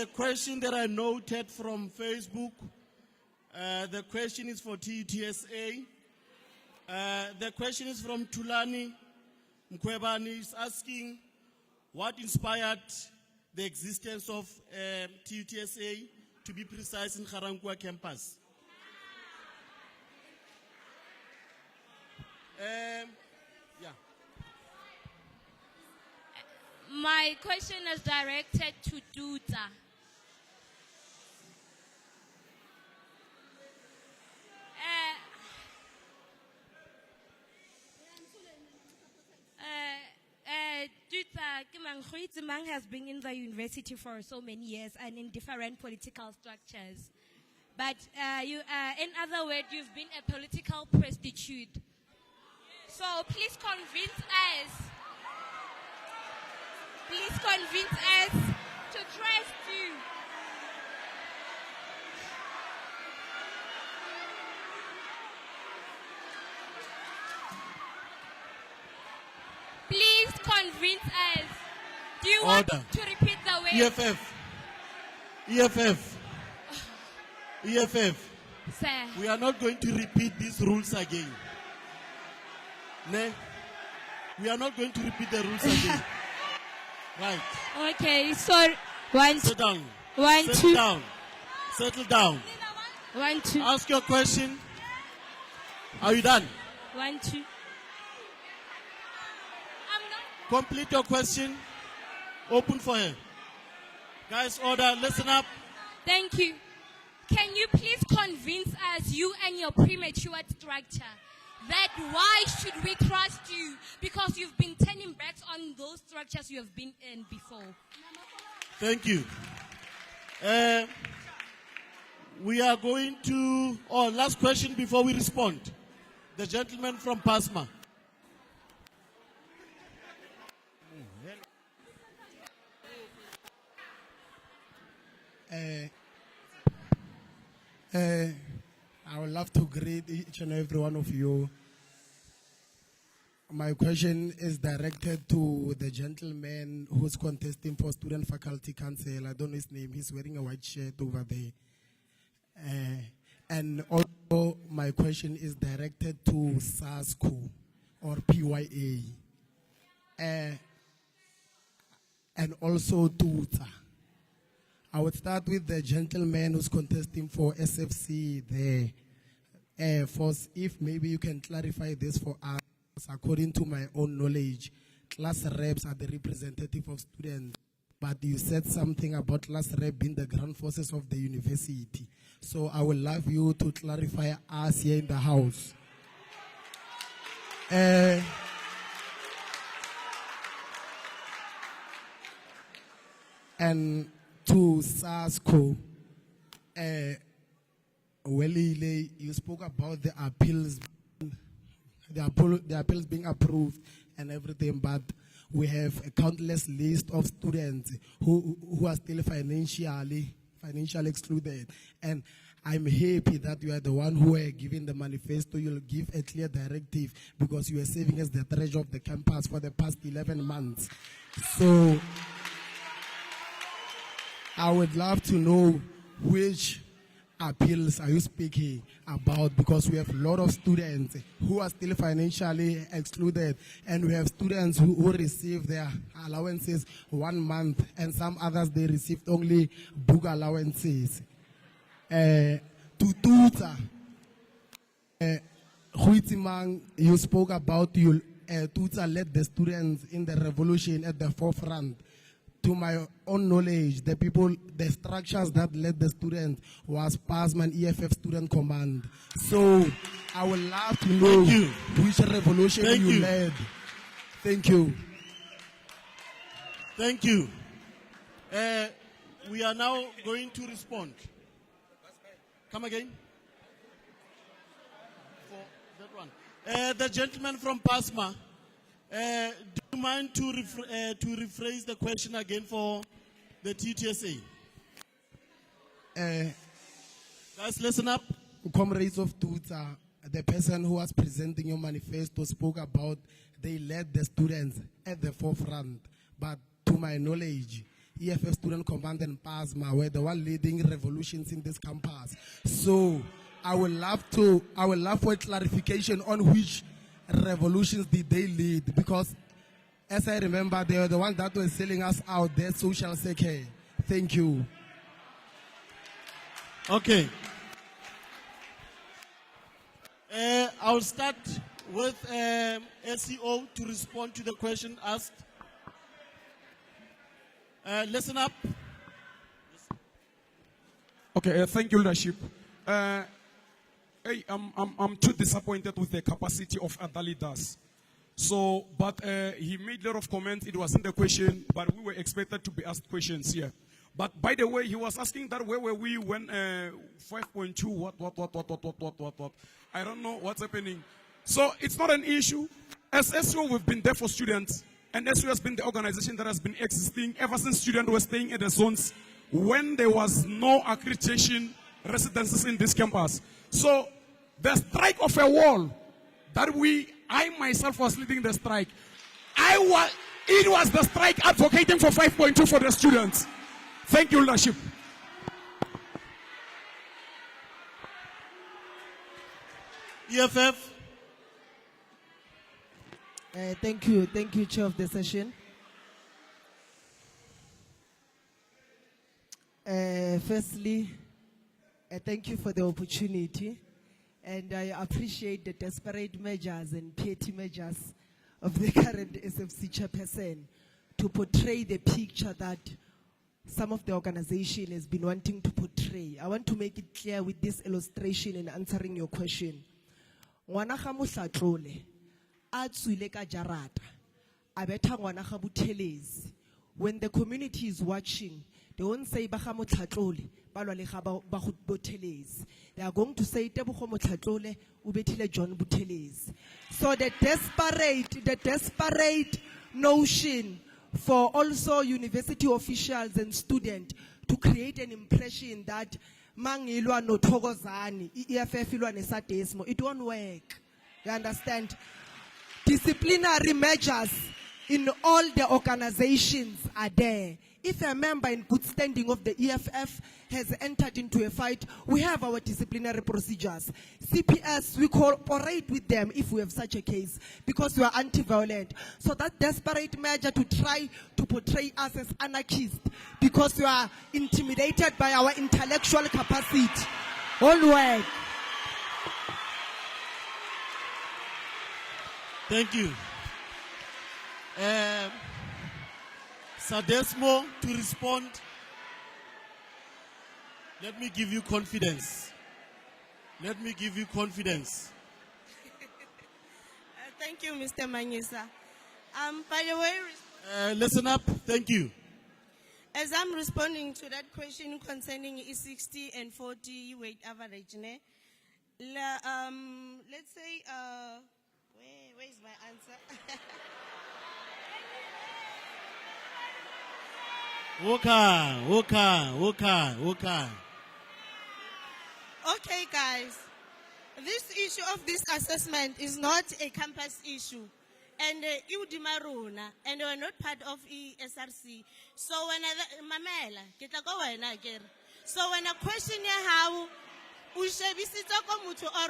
question that I noted from Facebook. The question is for TUTSA. The question is from Tulani Mkwebani. Is asking what inspired the existence of TUTSA, to be precise, in Garankuwa campus. Yeah.
My question is directed to Duta. Duta Mang has been in the university for so many years and in different political structures. but in other words, you've been a political prostitute. So please convince us. Please convince us to trust you. Please convince us. Do you want
Order.
to repeat the way?
EFF.
Sir.
We are not going to repeat these rules again. Ne? We are not going to repeat the rules again. Right.
Okay, so one,
Sit down.
one,
Sit
two.
down. Settle down.
1, 2.
Ask your question. Are you done?
1, 2. I'm not.
Complete your question. Open for her. Guys, order. Listen up.
Thank you. Can you please convince us, you and your premature structure, that why should we trust you? Because you've been turning backs on those structures you have been in before.
Thank you. We are going to, last question before we respond. The gentleman from PASMA.
I would love to greet each and every one of you. My question is directed to the gentleman who's contesting for Student Faculty Council. I don't know his name. He's wearing a white shirt over there. And also, my question is directed to SASCO or PYA. And also to UTA. I would start with the gentleman who's contesting for SFC, the Air Force. If maybe you can clarify this for us. According to my own knowledge, class reps are the representative of students. But you said something about class rep being the ground forces of the university. So I would love you to clarify us here in the house. And to SASCO, Welile, you spoke about the appeals, the appeals being approved and everything, but we have a countless list of students who are still financially excluded. And I'm happy that you are the one who are giving the manifesto. You'll give a clear directive because you are serving as the treasurer of the campus for the past 11 months. So I would love to know which appeals are you speaking about, because we have a lot of students who are still financially excluded, and we have students who receive their allowances 1 month, and some others they received only book allowances. To tutor, Huitimang, you spoke about you tutor led the students in the revolution at the forefront. To my own knowledge, the structures that led the students was PASMA and EFF Student Command. So I would love to know which revolution you led. Thank you.
Thank you. We are now going to respond. Come again. For that one. The gentleman from PASMA. Do you mind to rephrase the question again for the TTSA? Guys, listen up.
Comrades of Tuta, the person who was presenting your manifesto spoke about they led the students at the forefront. But to my knowledge, EFF Student Command and PASMA were the one leading revolutions in this campus. So I would love for a clarification on which revolutions did they lead, because as I remember, they were the ones that were selling us out their social sector. Thank you.
Okay. I'll start with SEO to respond to the question asked. Listen up.
Okay, thank you, leadership. I'm too disappointed with the capacity of other leaders. So, but he made a lot of comments. It wasn't the question, but we were expected to be asked questions here. But by the way, he was asking that where were we when 5.2, what. I don't know what's happening. So it's not an issue. As SO, we've been there for students. And SO has been the organization that has been existing ever since students were staying at the zones when there was no accreditation residences in this campus. So the strike of a wall that I myself was leading the strike. It was the strike advocating for 5.2 for the students. Thank you, leadership.
EFF.
Thank you, Chair of the session. Firstly, thank you for the opportunity, and I appreciate the desperate measures and petty measures of the current SFC chairperson to portray the picture that some of the organization has been wanting to portray. I want to make it clear with this illustration in answering your question. Ngwana ga mohlatlole a tswile ka jarata a betha ngwana ga buthelezi. When the community is watching, they won't say ba ga mohlatlole ba lwa le ga ba go buthelezi. They are going to say tebogo mohlatlole o bethile John buthelezi. So the desperate notion for also university officials and students to create an impression that mangilwa no thokozani EFF ilwa nesadesmo, it won't work. You understand? Disciplinary measures in all the organizations are there. If a member in good standing of the EFF has entered into a fight, we have our disciplinary procedures. CPS, we cooperate with them if we have such a case because we are anti-violent. So that desperate measure to try to portray us as anarchists because we are intimidated by our intellectual capacity. All work.
Thank you. Sadesmo, to respond, let me give you confidence. Let me give you confidence.
Thank you, Mr. Manyisa. By the way,
Listen up. Thank you.
as I'm responding to that question concerning E60 and 40 weight average, let's say, where is my answer? Okay, guys. This issue of this assessment is not a campus issue. And and we're not part of ESRC. So when so when a question how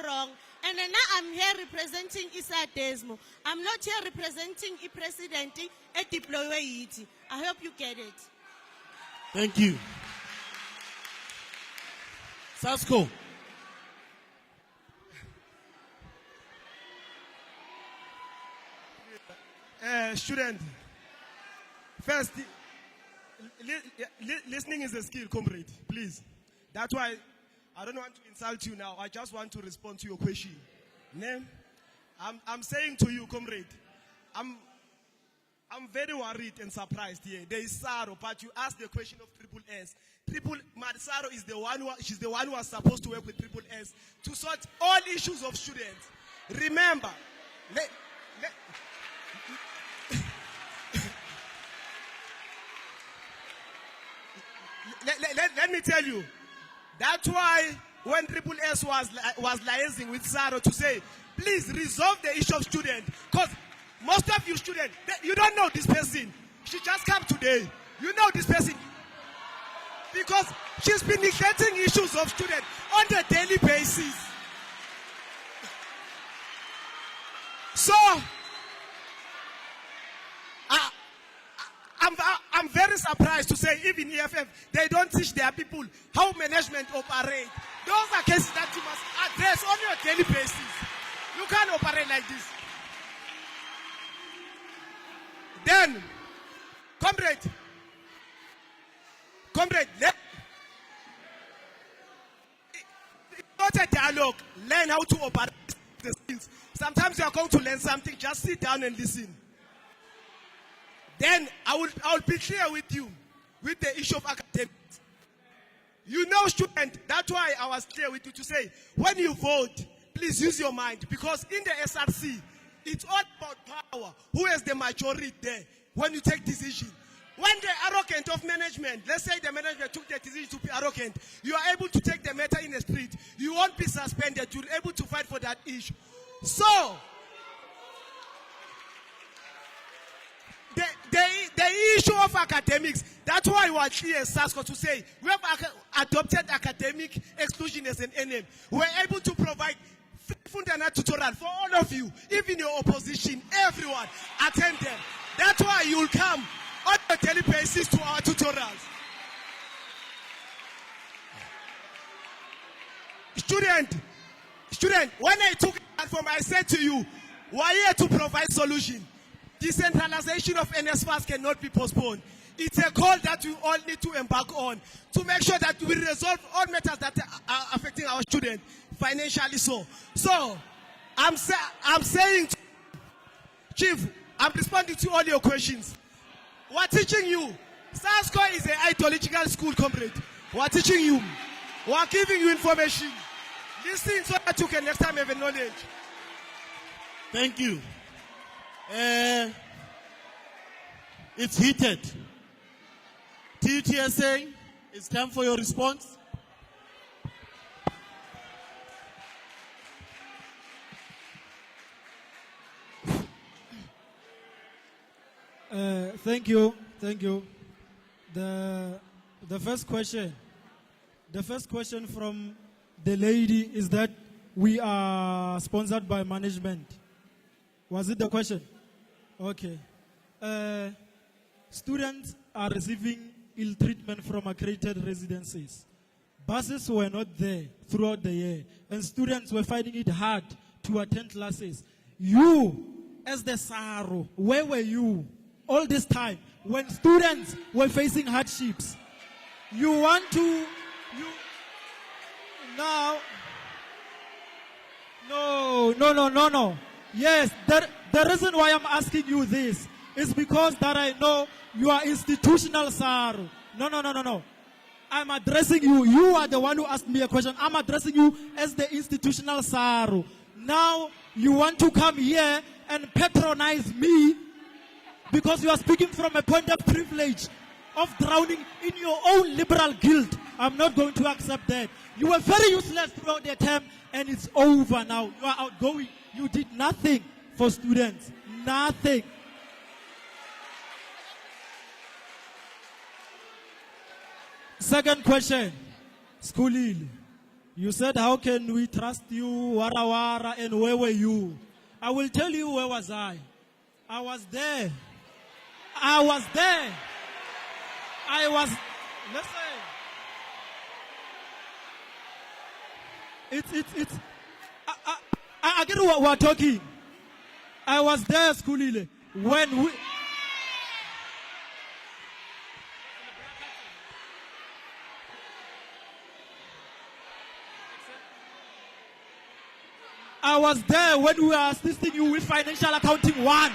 wrong, and then now I'm here representing Desmo. I'm not here representing the president at deploy. I hope you get it.
Thank you. Sasko.
Student, first, listening is a skill, comrade, please. That's why I don't want to insult you now. I just want to respond to your question. I'm saying to you, comrade, I'm very worried and surprised here. There is Saro, but you asked the question of Triple S. Saro is she's the one who was supposed to work with Triple S to sort all issues of students. Remember, let me tell you, that's why when Triple S was liaising with Saro to say, please resolve the issue of students, because most of you students, you don't know this person. She just came today. You know this person. Because she's been neglecting issues of students on a daily basis. So, I'm very surprised to say even EFF, they don't teach their people how management operate. Those are cases that you must address on a daily basis. You can't operate like this. Then, comrade, it's not a dialogue. Learn how to operate the skills. Sometimes you are going to learn something, just sit down and listen. Then I will be clear with you. with the issue of academics. You know, student, that's why I was clear with you to say, when you vote, please use your mind, because in the SRC, it's all about power. Who has the majority there when you take decision? When the arrogant of management, let's say the management took the decision to be arrogant, you are able to take the matter in the street. You won't be suspended. You're able to fight for that issue. So, the issue of academics, that's why we are clear as SASCO to say we have adopted academic exclusion as an NM. We're able to provide fundamental tutorial for all of you, even your opposition, everyone, attend them. That's why you'll come on a daily basis to our tutorials. Student, when I took the platform, I said to you, we're here to provide solution. Decentralization of NSFAS cannot be postponed. It's a call that we all need to embark on to make sure that we resolve all matters that are affecting our students financially. So I'm saying, Chief, I'm responding to all your questions. We're teaching you. SASCO is an ideological school, comrade. We're teaching you. We're giving you information. Listen so that you can next time have a knowledge.
Thank you. It's heated. TUTSA, it's time for your response.
Thank you. The first question from the lady is that we are sponsored by management. Was it the question? Okay. Students are receiving ill treatment from accredited residencies. Buses were not there throughout the year, and students were finding it hard to attend classes. You, as the SARO, where were you all this time when students were facing hardships? You want to, now, no. Yes, the reason why I'm asking you this is because that I know you are institutional, SARO. No. I'm addressing you. You are the one who asked me a question. I'm addressing you as the institutional SARO. Now you want to come here and patronize me because you are speaking from a point of privilege of drowning in your own liberal guilt. I'm not going to accept that. You were very useless throughout the term, and it's over now. You are outgoing. You did nothing for students. Nothing. Second question, Skulil. You said, how can we trust you, Wara Wara, and where were you? I will tell you where was I. I was there. Listen. I get what we're talking. I was there, Skulile, when we... I was there when we were assisting you with financial accounting 1.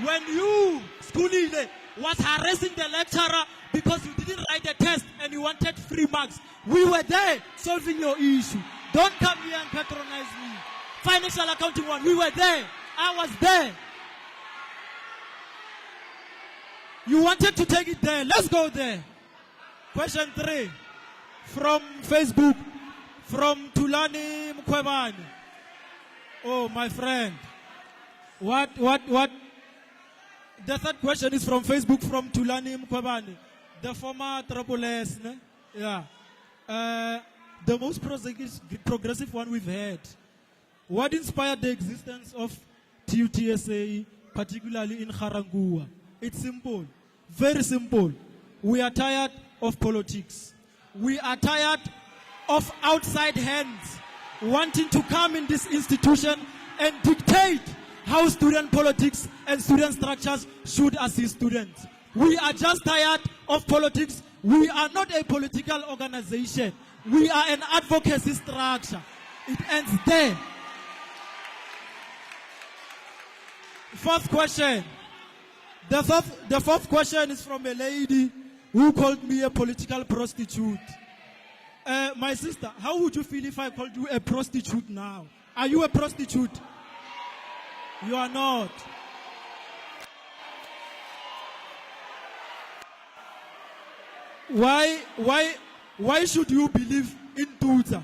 When you, Skulile, was harassing the lecturer because you didn't write the test and you wanted free marks. We were there solving your issue. Don't come here and patronize me. Financial accounting 1, we were there. I was there. You wanted to take it there. Let's go there. Question 3 from Facebook. From Tulani Mkwebane. Oh, my friend. What? The third question is from Facebook from Tulani Mkwebane. The former Triple S. Yeah. The most progressive one we've had. What inspired the existence of TUTSA, particularly in Harangua? It's simple. Very simple. We are tired of politics. We are tired of outside hands wanting to come in this institution and dictate how student politics and student structures should assist students. We are just tired of politics. We are not a political organization. We are an advocacy structure. It ends there. Fourth question. The fourth question is from a lady who called me a political prostitute. My sister, how would you feel if I called you a prostitute now? Are you a prostitute? You are not. Why should you believe in Tuta?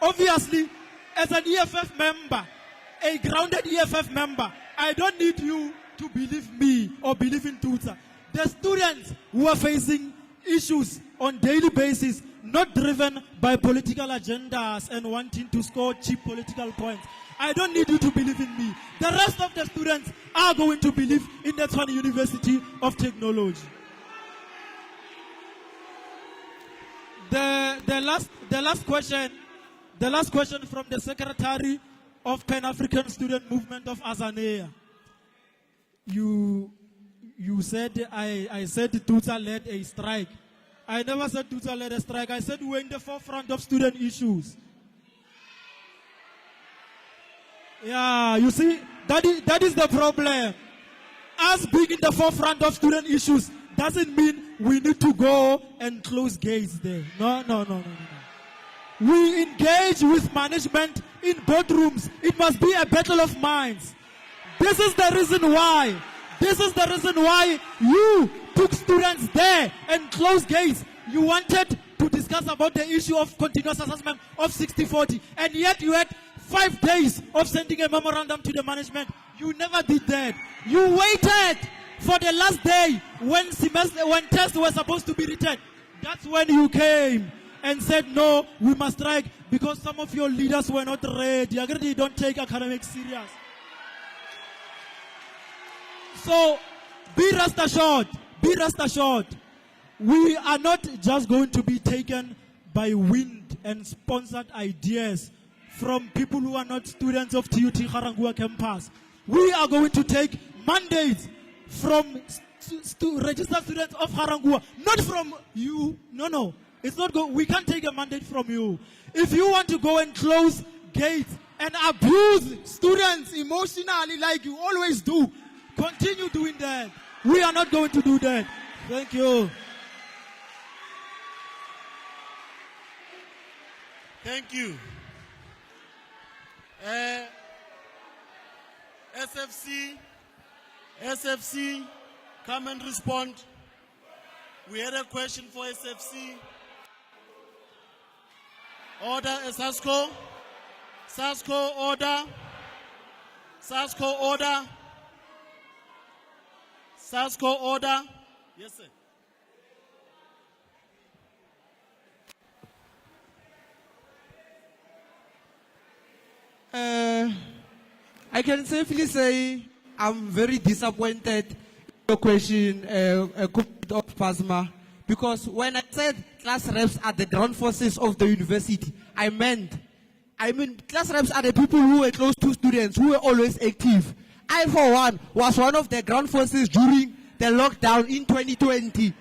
Obviously, as an EFF member, a grounded EFF member, I don't need you to believe me or believe in Tuta. The students who are facing issues on daily basis, not driven by political agendas and wanting to score cheap political points. I don't need you to believe in me. The rest of the students are going to believe in the Tshwane University of Technology. The last question from the Secretary of Pan-African Student Movement of Azania. You said I said Tuta led a strike. I never said Tuta led a strike. I said we're in the forefront of student issues. Yeah, you see, that is the problem. Us being in the forefront of student issues doesn't mean we need to go and close gates there. No. We engage with management in boardrooms. It must be a battle of minds. This is the reason why. This is the reason why you took students there and closed gates. You wanted to discuss about the issue of continuous assessment of 60-40, and yet you had 5 days of sending a memorandum to the management. You never did that. You waited for the last day when tests were supposed to be written. That's when you came and said, no, we must strike because some of your leaders were not ready. You don't take academics serious. So be rest assured, we are not just going to be taken by wind and sponsored ideas from people who are not students of TUT Garangua campus. We are going to take mandates from registered students of Garangua, not from you. No. It's not we can't take a mandate from you. If you want to go and close gates and abuse students emotionally like you always do, continue doing that. We are not going to do that. Thank you.
Thank you. SFC, come and respond. We had a question for SFC. Order, SASCO. SASCO, order. SASCO, order. SASCO, order. Yes, sir.
I can safely say I'm very disappointed in your question, of PASMA, because when I said class reps are the ground forces of the university, I mean class reps are the people who were close to students, who were always active. I, for one, was one of the ground forces during the lockdown in 2020.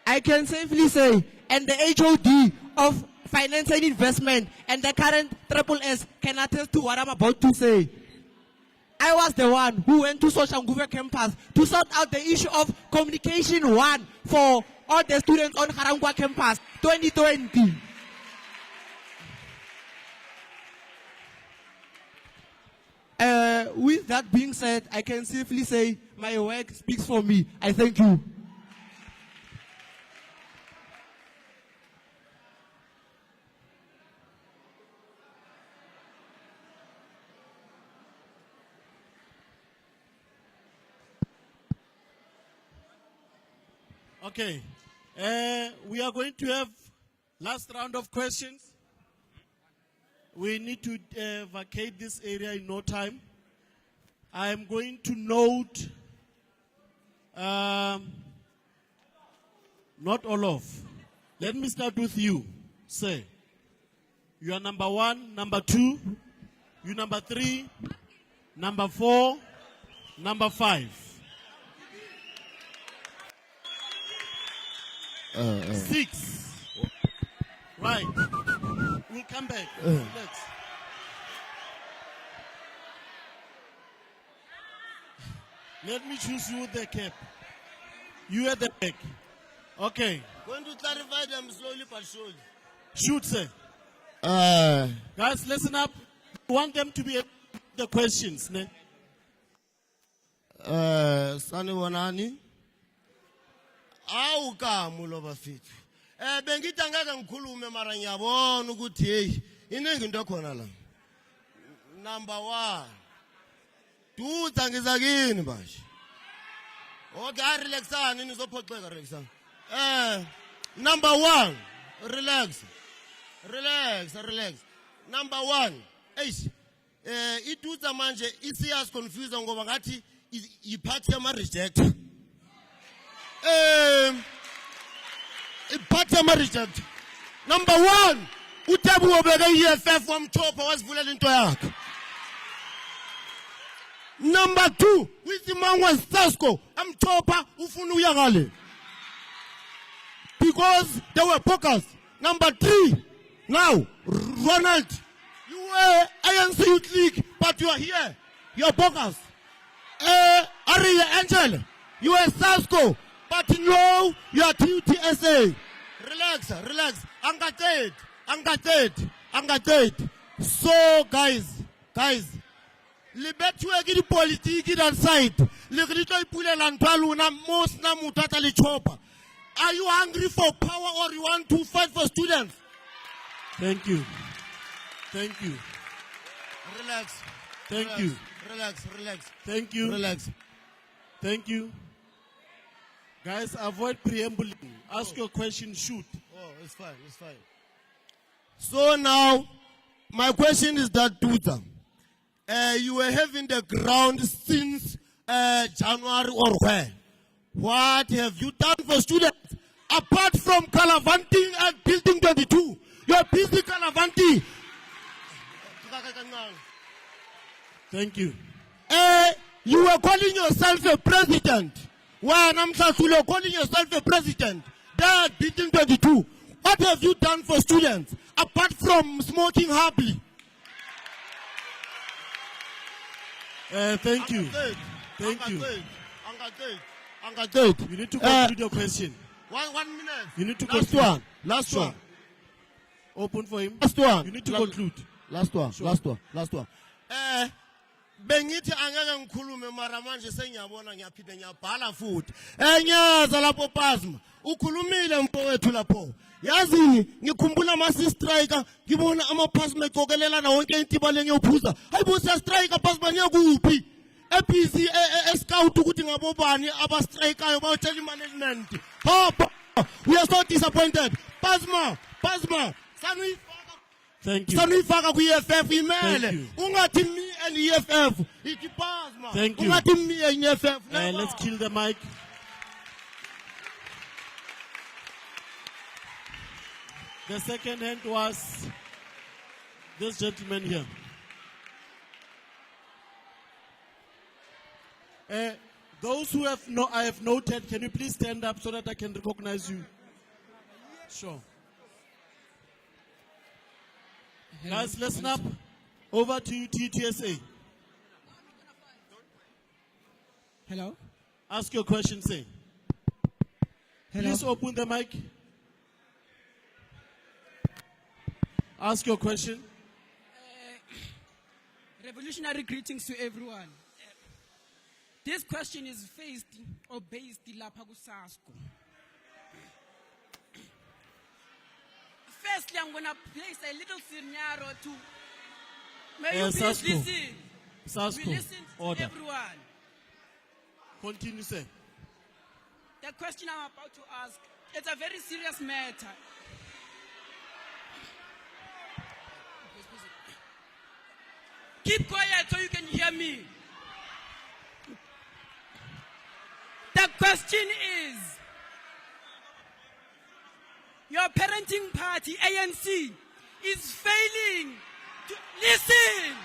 I can safely say, and the HOD of Finance and Investment and the current SSS can attest to what I'm about to say. I was the one who went to Soshanguve campus to sort out the issue of communication 1 for all the students on Garangwa campus 2020. With that being said, I can safely say my work speaks for me. I thank you.
Okay. We are going to have last round of questions. We need to vacate this area in no time. I am going to note, not all of. Let me start with you, sir. You are number 1, number 2, you number 3, number 4, number 5. 6. Right. We'll come back. Let's. Let me choose you the cap. You at the back. Okay.
Going to clarify them slowly but surely.
Shoot, sir. Guys, listen up. We want them to be able to answer the questions. Ne?
Sani Wanani. Awu ka mulo bafethu. Bengithi angeke ngikhulume mara ngiyabona ukuthi hey iningi into khona la. Number 1. Duza ngizakini manje. Okay, relaxani nizophoxeka relaxani. Number 1. Relax. Number 1. Iduza manje isiyas confused ngoba ngathi iphathi yama reject. Iphathi yama reject. Number 1. UTabu obeka EFF wamchopha wasivulela into yakhe. Number 2, Wisimangwa Sasko, amchopha ufuna uya ngale. Because they were pokers. Number 3, now, Ronald, you were ANC Youth League, but you are here. You are pokers. Ari Angel, you are Sasko, but no, you are TUTSA. Relax. Angated. So, guys, libetwe ki di politiki dan side le grito ipule la ntwalu na mos na mutata le chopa. Are you hungry for power or you want to fight for students?
Thank you.
Relax.
Thank you.
Relax.
Thank you. Guys, avoid preambling. Ask your question, shoot.
Oh, it's fine. So now, my question is that Tuta. You were having the ground since January or where? What have you done for students? Apart from Calavanting and Building 22. You're busy Calavanting.
Thank you.
You were calling yourself a president. Why you're calling yourself a president? That Building 22. What have you done for students? Apart from smoking happily.
Thank you.
Angated.
You need to conclude your question.
1 minute.
You need to
Last
conclude.
Last one.
Open for him.
Last one.
You need to conclude.
Last one.
Sure.
Last one. Bengithi angeke ngikhulume mara manje sengiyabona ngiyaphinde ngiyabhala futhi. Enyaza lapho Pasma. Ukhulumile mfowethu lapho. Yazini ngikhumbula ama striker ngibona ama Pasma ecokelelana wonke intibale ngiyophuza. Hayibo siya striker Pasma ngiyakuphi? EPC scout ukuthi ngabobani aba strikeayo bayotshela management. Hoppa. We are so disappointed. Pasma.
Thank you.
Sanifaka ku EFF imele. Ungathi me and EFF. Ithi Pasma.
Thank you.
Ungathi me and EFF.
Let's kill the mic. The second hand was this gentleman here. Those who I have noted, can you please stand up so that I can recognize you? Sure. Guys, listen up. Over to you, TTSA.
Hello?
Ask your question, say.
Hello?
Please open the mic. Ask your question.
Revolutionary greetings to everyone. This question is faced or based lapha kuSASCO. Firstly, I'm going to place a little scenario to... May you please listen?
SASCO.
We listen to
Order.
everyone.
Continue, sir.
The question I'm about to ask, it's a very serious matter. Keep quiet so you can hear me. The question is, your parenting party, ANC, is failing to listen.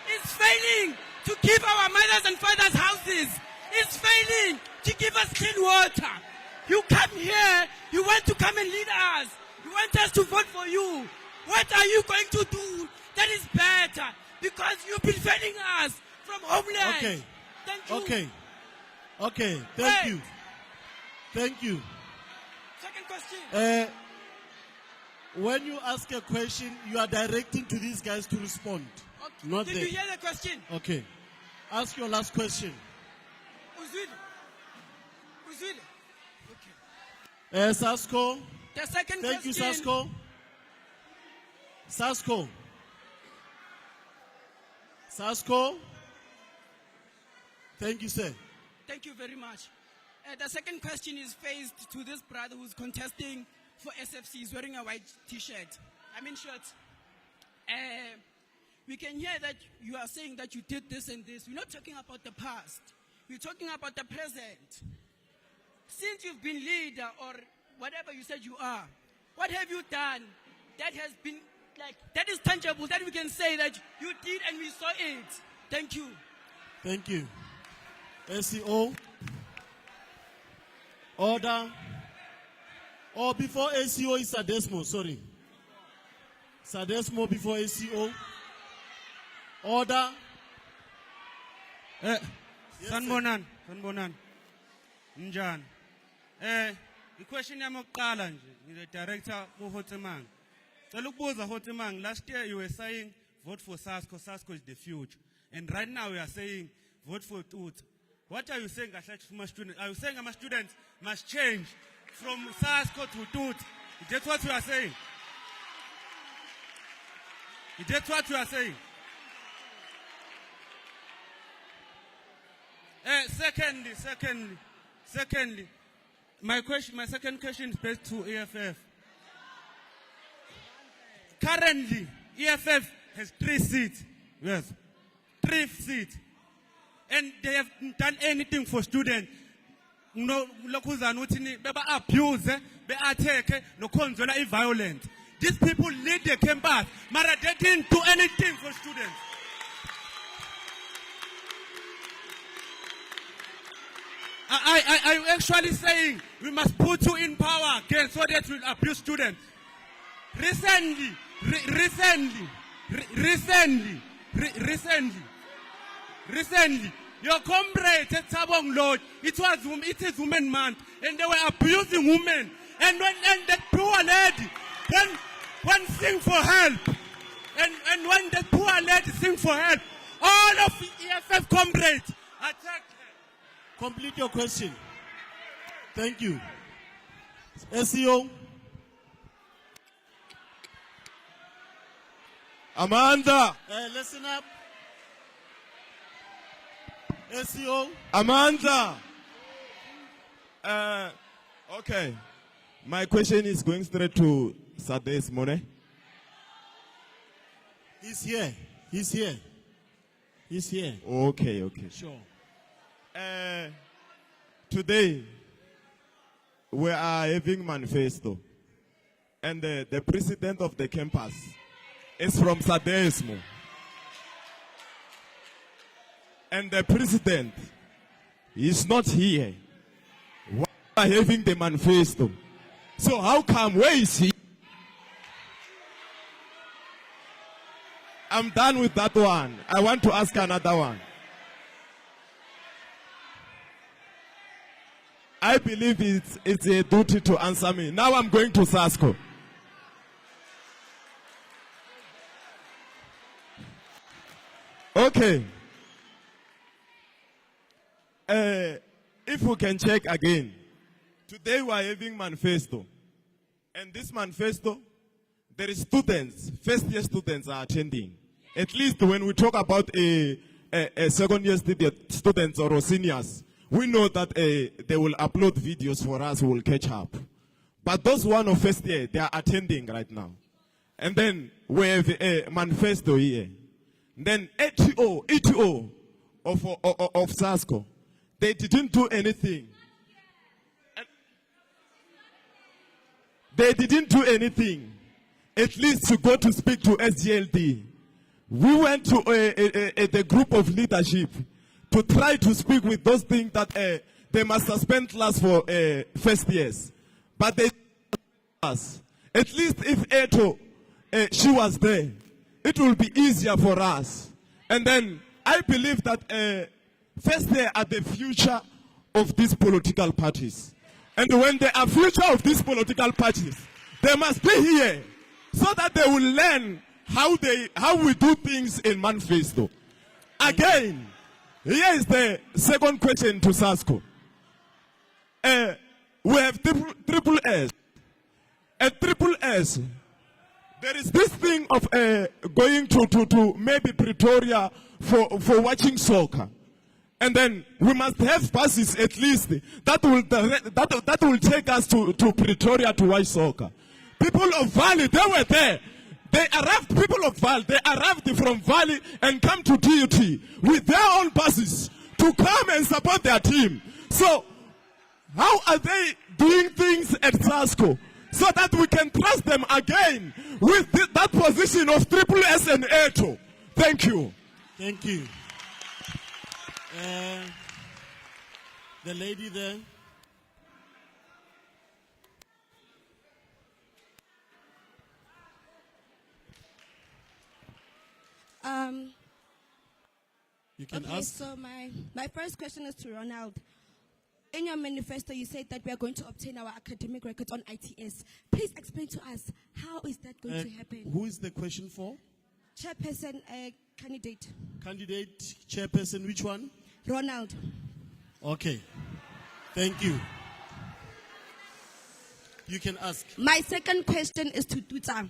It's failing to keep our mothers and fathers' houses. It's failing to give us clean water. You come here, you want to come and lead us. You want us to vote for you. What are you going to do that is better? Because you've been failing us from homeland.
Okay.
Thank you.
Okay. Okay, thank you. Thank you.
Second question.
When you ask a question, you are directing to these guys to respond.
Okay.
Not
Did
them.
you hear the question?
Okay. Ask your last question.
Uzwile? Uzwile? Okay.
Sasko.
The second
Thank you,
question.
Sasko. Sasko. Sasko. Thank you, sir.
Thank you very much. The second question is faced to this brother who's contesting for SFC. He's wearing a white t-shirt. I mean shirt. We can hear that you are saying that you did this and this. We're not talking about the past. We're talking about the present. Since you've been leader or whatever you said you are, what have you done that has been like, that is tangible, that we can say that you did and we saw it? Thank you.
Thank you. SEO. Order. Or before ACO is Sadesmo, sorry. Sadesmo before ACO. Order.
Sanbonan. Njan. The question yami yokuqala nje, the director uHotemang. Cela Hotemang, last year you were saying vote for Sasko, Sasko is the future. And right now we are saying vote for Tut. What are you saying for my students? Are you saying my students must change from Sasko to Tut? That's what you are saying. That's what you are saying. Secondly, my second question is based to EFF. Currently, EFF has 3 seats. Yes, 3 seats. And they haven't done anything for students. No, abuse, attack, no control, violent. These people lead the campus, but they didn't do anything for students. I'm actually saying we must put you in power again so that we abuse students. Recently, your comrade at Sabong Lord, it is Women Month, and they were abusing women. And when that poor lady, when sing for help, and when the poor lady sing for help, all of the EFF comrades attacked her.
Complete your question. Thank you. SEO.
Amanda.
Listen up. SEO.
Amanda. Okay. My question is going straight to Sades Mone.
He's here. He's here. He's here.
Okay.
Sure.
Today, we are having manifesto. And the president of the campus is from Sadesmo. And the president is not here. We are having the manifesto. So how come, where is he? I'm done with that one. I want to ask another one. I believe it's a duty to answer me. Now I'm going to Sasko. Okay. If we can check again. Today we are having manifesto. And this manifesto, there is students, first year students are attending. At least when we talk about a second year students or seniors, we know that they will upload videos for us who will catch up. But those one of first year, they are attending right now. And then we have a manifesto here. Then ETO of Sasko, they didn't do anything. They didn't do anything. At least to go to speak to SGLD. We went to the group of leadership to try to speak with those things that they must suspend class for first years. But they us. At least if Eto, she was there, it will be easier for us. And then I believe that first year are the future of these political parties. And when there are future of these political parties, they must be here so that they will learn how we do things in manifesto. Again, here is the second question to SASCO. We have triple S. At triple S, there is this thing of going to maybe Pretoria for watching soccer. And then we must have buses at least that will take us to Pretoria to watch soccer. People of Valley, they were there. They arrived, people of Valley, they arrived from Valley and come to TUT with their own buses to come and support their team. So, how are they doing things at SASCO so that we can trust them again with that position of triple S and ATO? Thank you.
Thank you. The lady there. You can
okay,
ask.
so my first question is to Ronald. In your manifesto, you said that we are going to obtain our academic records on ITS. Please explain to us, how is that going to happen?
Who is the question for?
Chairperson, candidate.
Candidate, chairperson, which one?
Ronald.
Okay. Thank you. You can ask.
My second question is to Tuta.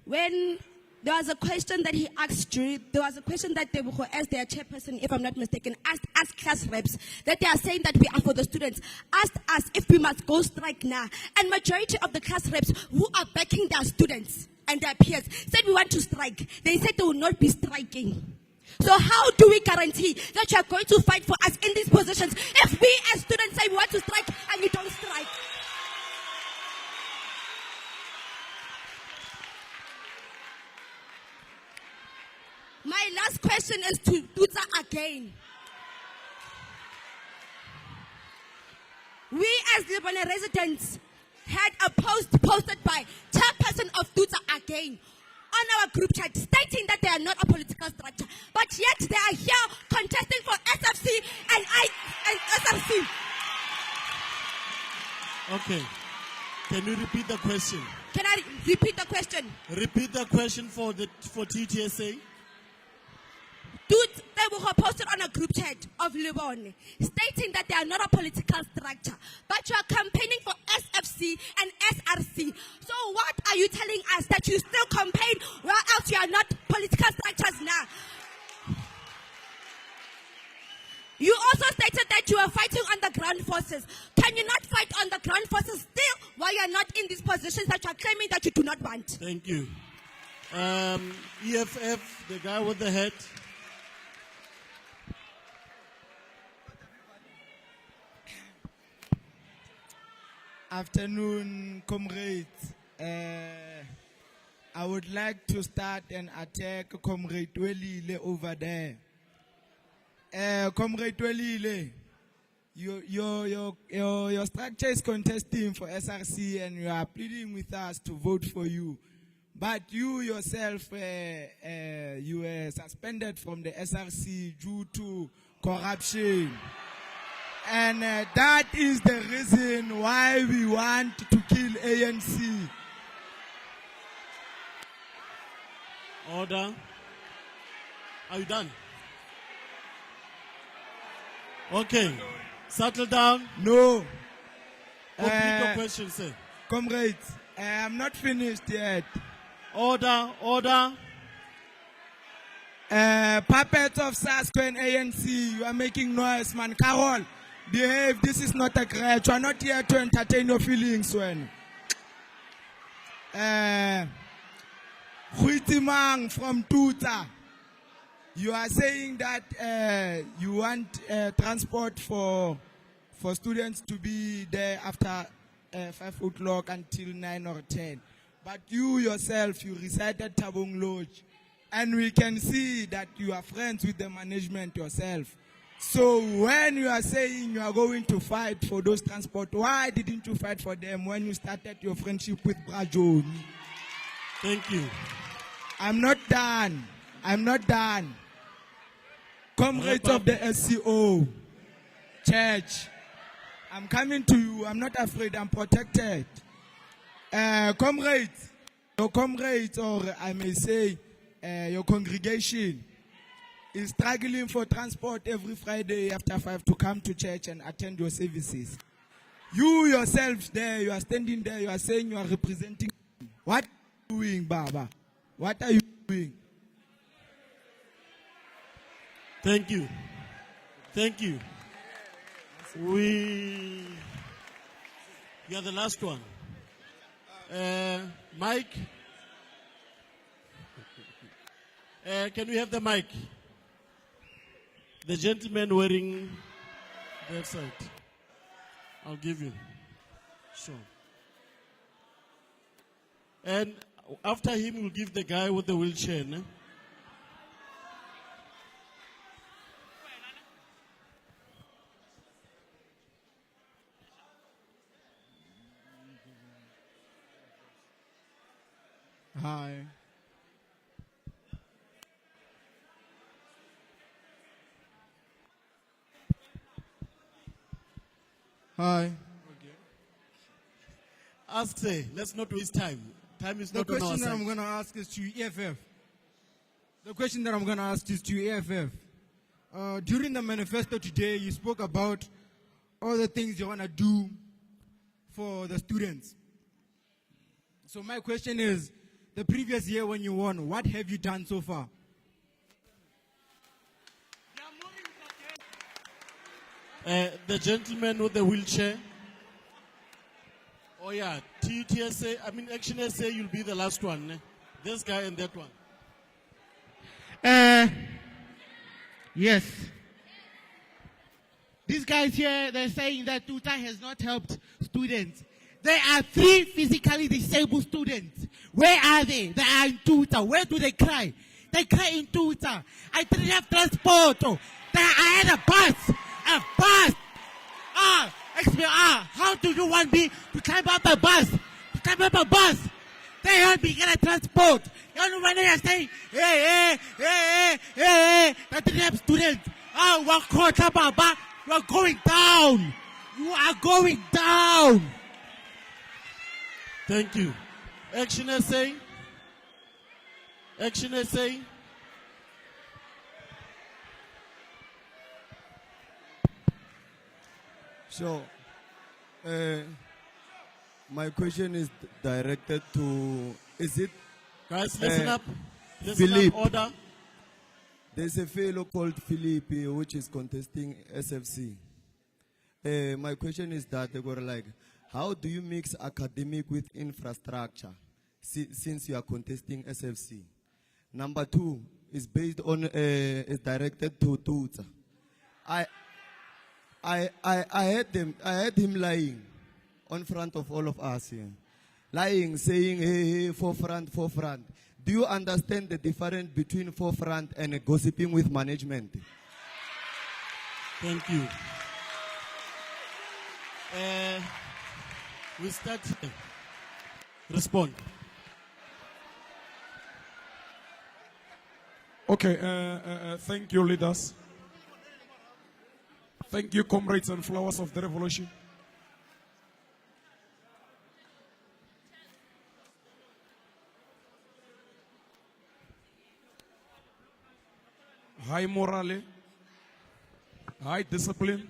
When there was a question that he asked you, there was a question that they will ask their chairperson, if I'm not mistaken, asked class reps, that they are saying that we are for the students, asked us if we must go strike now. And majority of the class reps who are backing their students and their peers said we want to strike. They said they will not be striking. So how do we guarantee that you are going to fight for us in these positions if we as students say we want to strike and you don't strike? My last question is to Tuta again. We as Lebanon residents had a post posted by chairperson of Tuta again on our group chat stating that they are not a political structure, but yet they are here contesting for SFC and SRC.
Okay. Can you repeat the question?
Can I repeat the question?
Repeat the question for TTSA.
They were posted on a group chat of Lebanon stating that they are not a political structure, but you are campaigning for SFC and SRC. So what are you telling us, that you still campaign where else you are not political structures now? You also stated that you are fighting on the ground forces. Can you not fight on the ground forces still while you are not in these positions that you are claiming that you do not want?
Thank you. EFF, the guy with the hat.
Afternoon, comrades. I would like to start an attack Comrade Welile over there. Comrade Welile, your structure is contesting for SRC and you are pleading with us to vote for you. But you yourself, you were suspended from the SRC due to corruption. And that is the reason why we want to kill ANC.
Order. Are you done? Okay. Settle down.
No.
Complete your question, sir.
Comrades, I'm not finished yet.
Order, order.
Puppets of SASCO and ANC, you are making noise, man. Carol, behave. This is not a grudge. You are not here to entertain your feelings, when. Huitimang from Tuta, you are saying that you want transport for students to be there after 5 o'clock until 9 or 10. But you yourself, you reside at Tabung Lodge. And we can see that you are friends with the management yourself. So when you are saying you are going to fight for those transport, why didn't you fight for them when you started your friendship with Brajoni?
Thank you.
I'm not done. I'm not done. Comrades of the SCO, church. I'm coming to you. I'm not afraid. I'm protected. Comrades, your comrades, or I may say, your congregation is struggling for transport every Friday after 5 to come to church and attend your services. You yourselves there, you are standing there, you are saying you are representing. What are you doing, Baba? What are you doing?
Thank you. Thank you. You are the last one. Mike? Can we have the mic? The gentleman wearing that side. I'll give you. Sure. And after him, we'll give the guy with the wheelchair. Ne?
Hi. Hi.
Ask, say, let's not waste time. Time is
The
not on our
question that
side.
I'm going to ask is to EFF. The question that I'm going to ask is to EFF. During the manifesto today, you spoke about all the things you want to do for the students. So my question is, the previous year when you won, what have you done so far?
The gentleman with the wheelchair. Oh yeah, TUTSA, I mean Action SA, you'll be the last one. Ne? This guy and that one.
Yes. These guys here, they're saying that Tuta has not helped students. There are 3 physically disabled students. Where are they? They are in Tuta. Where do they cry? They cry in Tuta. I didn't have transport. Oh. I had a bus. A bus. How do you want me to climb up a bus? To climb up a bus? They help me get a transport. You know when they are saying, hey, that didn't have students. Baba. You are going down. You are going down.
Thank you. Action SA. Action SA.
So, my question is directed to, is it?
Guys, listen up. Listen
Philippe.
up, order.
There's a fellow called Philippe which is contesting SFC. My question is that they go like, how do you mix academic with infrastructure since you are contesting SFC? Number 2 is based on, is directed to Tuta. I heard him lying on front of all of us here. Lying, saying, hey, forefront. Do you understand the difference between forefront and gossiping with management?
Thank you. We start here. Respond.
Okay, thank you, leaders. Thank you, comrades and flowers of the revolution. High morale, high discipline.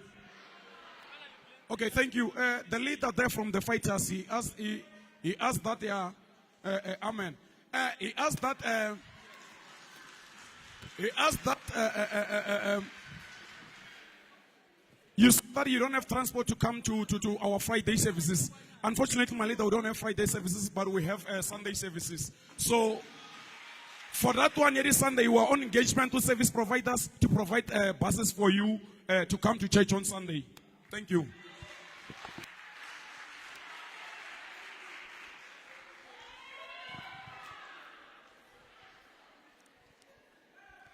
Okay, thank you. The leader there from the fighters, he asked that, amen. He asked that, you said that you don't have transport to come to our Friday services. Unfortunately, my leader, we don't have Friday services, but we have Sunday services. So, for that one, every Sunday, you are on engagement with service providers to provide buses for you to come to church on Sunday. Thank you.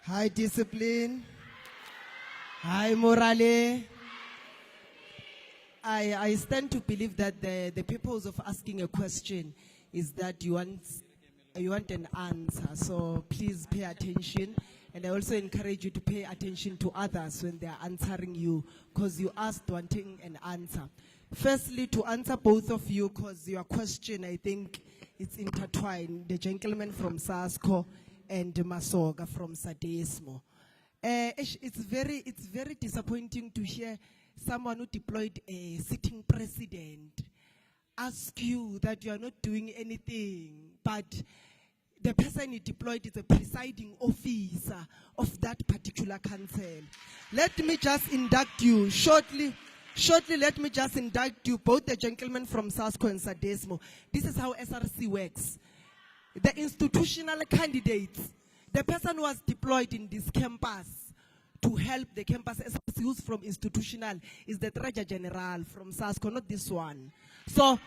High discipline, high morale. I stand to believe that the purpose of asking a question is that you want you want an answer. So please pay attention. And I also encourage you to pay attention to others when they are answering you, because you asked wanting an answer. Firstly, to answer both of you, because your question, I think, it's intertwined. The gentleman from SASCO and Masoga from Sadesmo. It's very disappointing to hear someone who deployed a sitting president ask you that you are not doing anything, but the person he deployed is a presiding officer of that particular council. Let me just induct you shortly, let me just induct you, both the gentlemen from SASCO and Sadesmo. This is how SRC works. The institutional candidates, the person who was deployed in this campus to help the campus SRC who's from institutional is the Treasurer General from SASCO, not this one. So,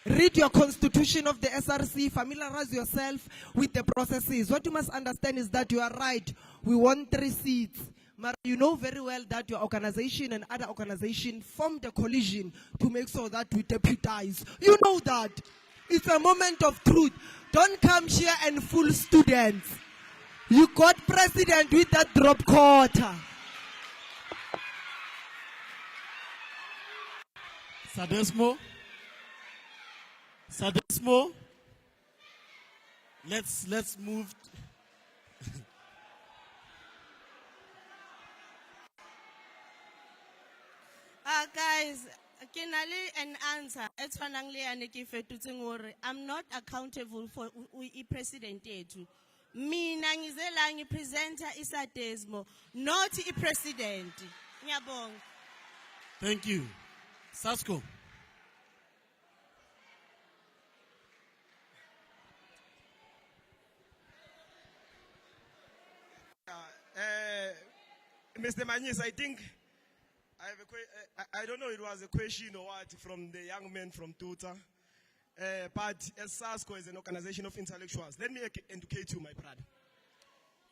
read your constitution of the SRC, familiarize yourself with the processes. What you must understand is that you are right. We want 3 seats. But you know very well that your organization and other organizations formed a coalition to make sure that we deputize. You know that. It's a moment of truth. Don't come here and fool students. You got president with that drop quota.
Sadesmo, let's move.
Guys, can I an answer? It's finally I'm not accountable for the president. Mina ngizelangi presenter isadesmo, not the president. Ngiyabonga.
Thank you. SASCO.
Mr. Manis, I think I have I don't know it was a question or what from the young man from Tuta. But as SASCO is an organization of intellectuals, let me educate you, my brother.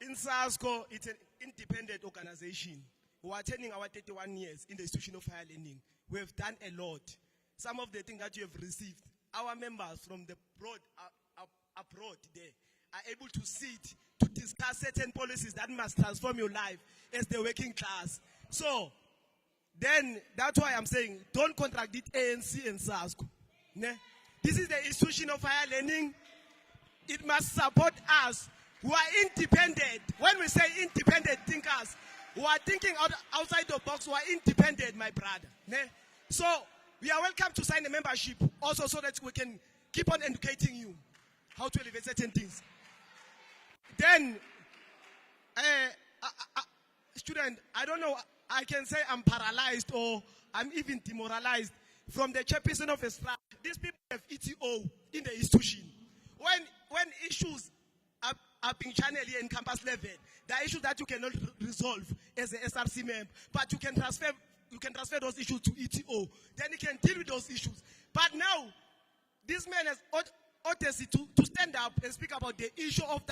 In SASCO, it's an independent organization. We are attending our 31 years in the institution of higher learning. We have done a lot. Some of the things that you have received, our members from the abroad there are able to sit to discuss certain policies that must transform your life as the working class. So, then that's why I'm saying don't contradict ANC and SASCO. Ne? This is the institution of higher learning. It must support us who are independent. When we say independent thinkers, who are thinking outside the box, who are independent, my brother. Ne? So, we are welcome to sign a membership also so that we can keep on educating you how to elevate certain things. Then, student, I don't know, I can say I'm paralyzed or I'm even demoralized from the chairperson of a strike. These people have ETO in the institution. When issues are being channeled here in campus level, there are issues that you cannot resolve as an SRC member, but you can transfer those issues to ETO. Then you can deal with those issues. But now, this man has audacity to stand up and speak about the issue of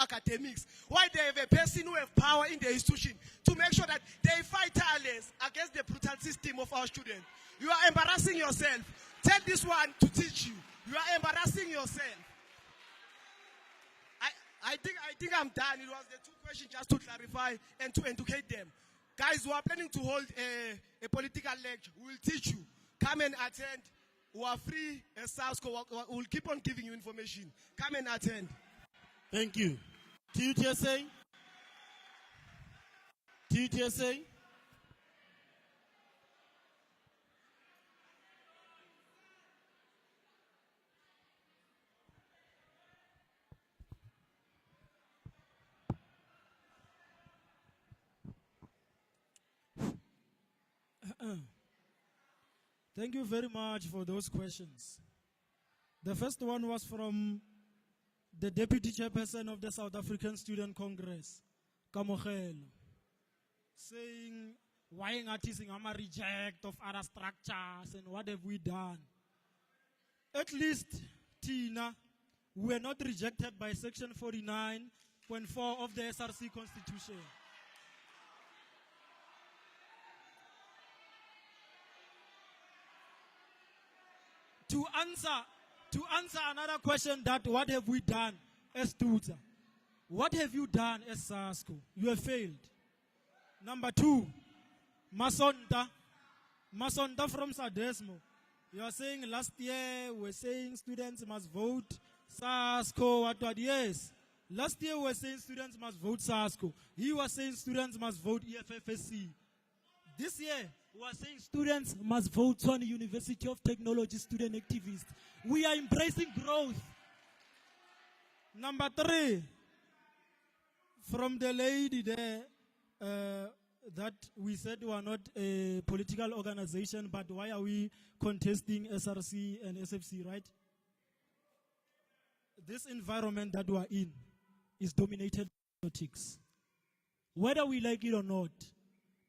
academics. Why they have a person who have power in the institution to make sure that they fight tireless against the brutal system of our students. You are embarrassing yourself. Tell this one to teach you. You are embarrassing yourself. I think I'm done. It was the 2 questions just to clarify and to educate them. Guys who are planning to hold a political lecture, we will teach you. Come and attend. We are free as SASCO. We'll keep on giving you information. Come and attend.
Thank you. TUTSA? TUTSA?
Thank you very much for those questions. The first one was from the Deputy Chairperson of the South African Student Congress, Kamogelo, saying, why artisting am a reject of other structures and what have we done? At least, Tina, we were not rejected by Section 49.4 of the SRC Constitution. To answer To answer another question, that what have we done as Tuta? What have you done as SASCO? You have failed. Number 2, Masonda. Masonda from Sadesmo. You are saying last year we're saying students must vote SASCO. What? Yes. Last year we were saying students must vote SASCO. He was saying students must vote EFFSC. This year we are saying students must vote on the University of Technology student activists. We are embracing growth. Number 3, from the lady there, that we said we are not a political organization, but why are we contesting SRC and SFC, right? This environment that we are in is dominated by politics. Whether we like it or not,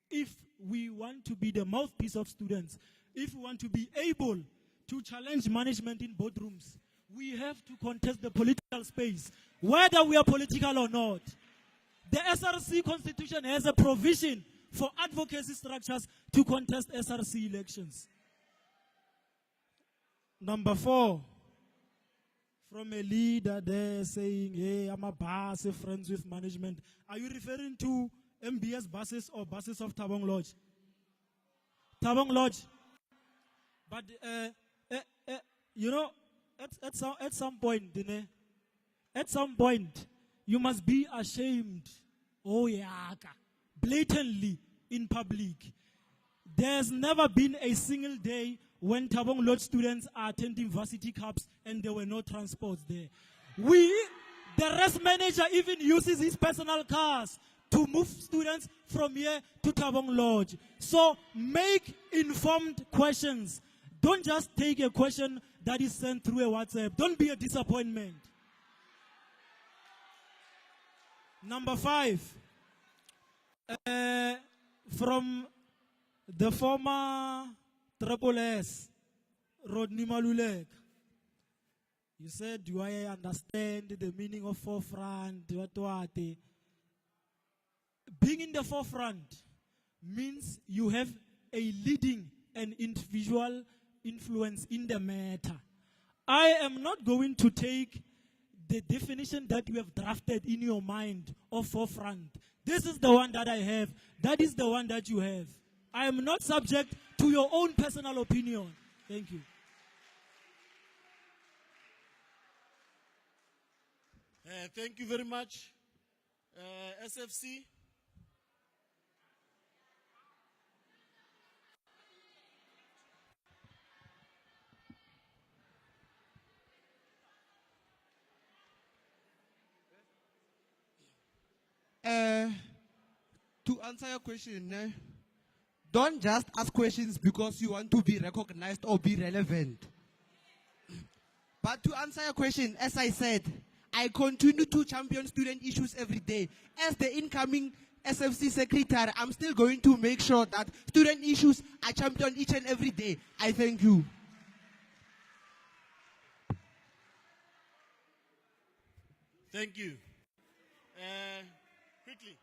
if we want to be the mouthpiece of students, if we want to be able to challenge management in boardrooms, we have to contest the political space, whether we are political or not. The SRC constitution has a provision for advocacy structures to contest SRC elections. Number 4, from a leader there saying, hey, I'm a boss, friends with management. Are you referring to MBS buses or buses of Tabong Lodge? Tabong Lodge. But, you know, at some point, you must be ashamed, blatantly in public. There's never been a single day when Tabong Lodge students are attending varsity cups and there were no transports there. The rest manager even uses his personal cars to move students from here to Tabong Lodge. So make informed questions. Don't just take a question that is sent through a WhatsApp. Don't be a disappointment. Number 5, from the former Triple S, Rodney Malulek. You said, do I understand the meaning of forefront? Being in the forefront means you have a leading and individual influence in the matter. I am not going to take the definition that you have drafted in your mind of forefront. This is the one that I have. That is the one that you have. I am not subject to your own personal opinion. Thank you.
Thank you very much. SFC.
To answer your question, don't just ask questions because you want to be recognized or be relevant. But to answer your question, as I said, I continue to champion student issues every day. As the incoming SFC secretary, I'm still going to make sure that student issues are championed each and every day. I thank you.
Thank you. Quickly.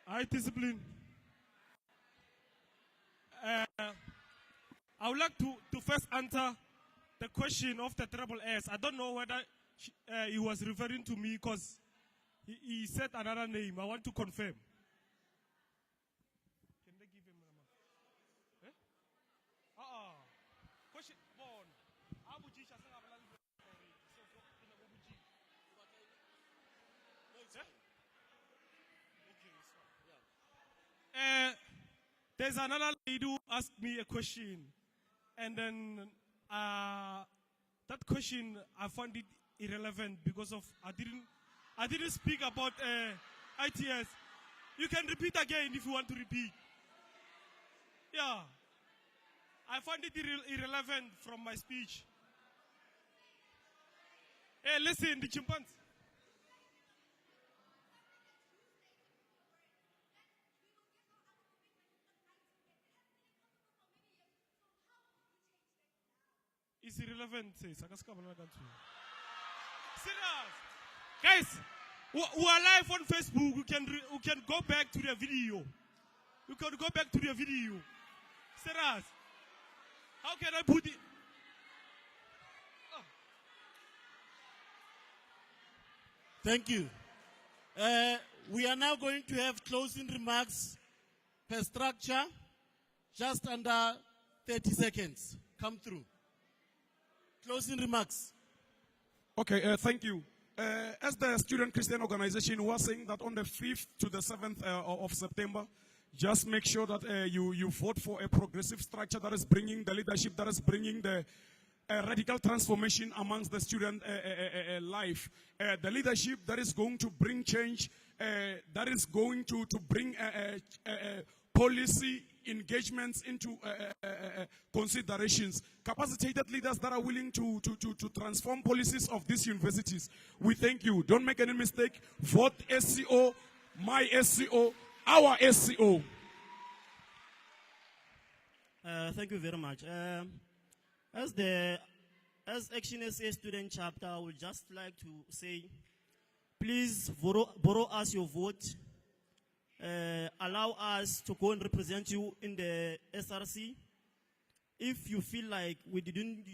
High discipline. I would like to first answer the question of the Triple S. I don't know whether he was referring to me because he said another name. I want to confirm. Can they give him a number? Question born. There's another lady who asked me a question, and then that question I found it irrelevant because of I didn't speak about ITS. You can repeat again if you want to repeat. Yeah, I found it irrelevant from my speech. Hey, listen, the chimpanzee.
It's irrelevant. Serious. Guys, we are live on Facebook. We can go back to the video. You can go back to the video. Serious. How can I put it?
Thank you. We are now going to have closing remarks per structure, just under 30 seconds. Come through. Closing remarks.
Okay, thank you. As the Student Christian Organization, we are saying that on the 5th to the 7th of September, just make sure that you vote for a progressive structure that is bringing the leadership, that is bringing the radical transformation amongst the student life. The leadership that is going to bring change, that is going to bring policy engagements into considerations. Capacitated leaders that are willing to transform policies of these universities. We thank you. Don't make any mistake. Vote SCO, my SCO, our SCO.
Thank you very much. As Action SA student chapter, I would just like to say, please borrow us your vote. Allow us to go and represent you in the SRC. If you feel like we didn't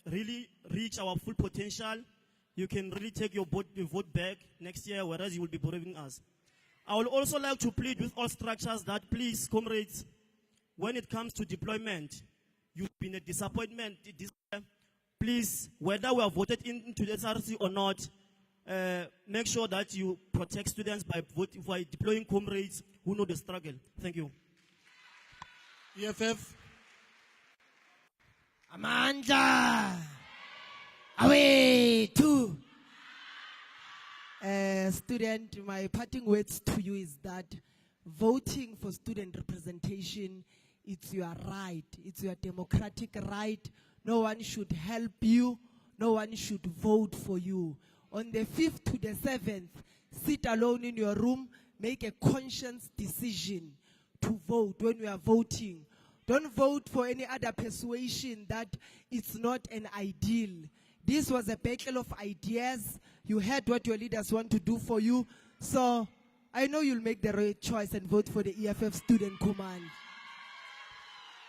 really reach our full potential, you can really take your vote back next year, whereas you will be borrowing us. I would also like to plead with all structures that, please, comrades, when it comes to deployment, you've been a disappointment this year. Please, whether we are voted into the SRC or not, make sure that you protect students by deploying comrades who know the struggle. Thank you.
EFF.
Amandla. Away two. Student, my parting words to you is that voting for student representation, it's your right. It's your democratic right. No one should help you. No one should vote for you. On the 5th to the 7th, sit alone in your room, make a conscious decision to vote when you are voting. Don't vote for any other persuasion that it's not an ideal. This was a battle of ideas. You heard what your leaders want to do for you. So I know you'll make the right choice and vote for the EFF Student Command.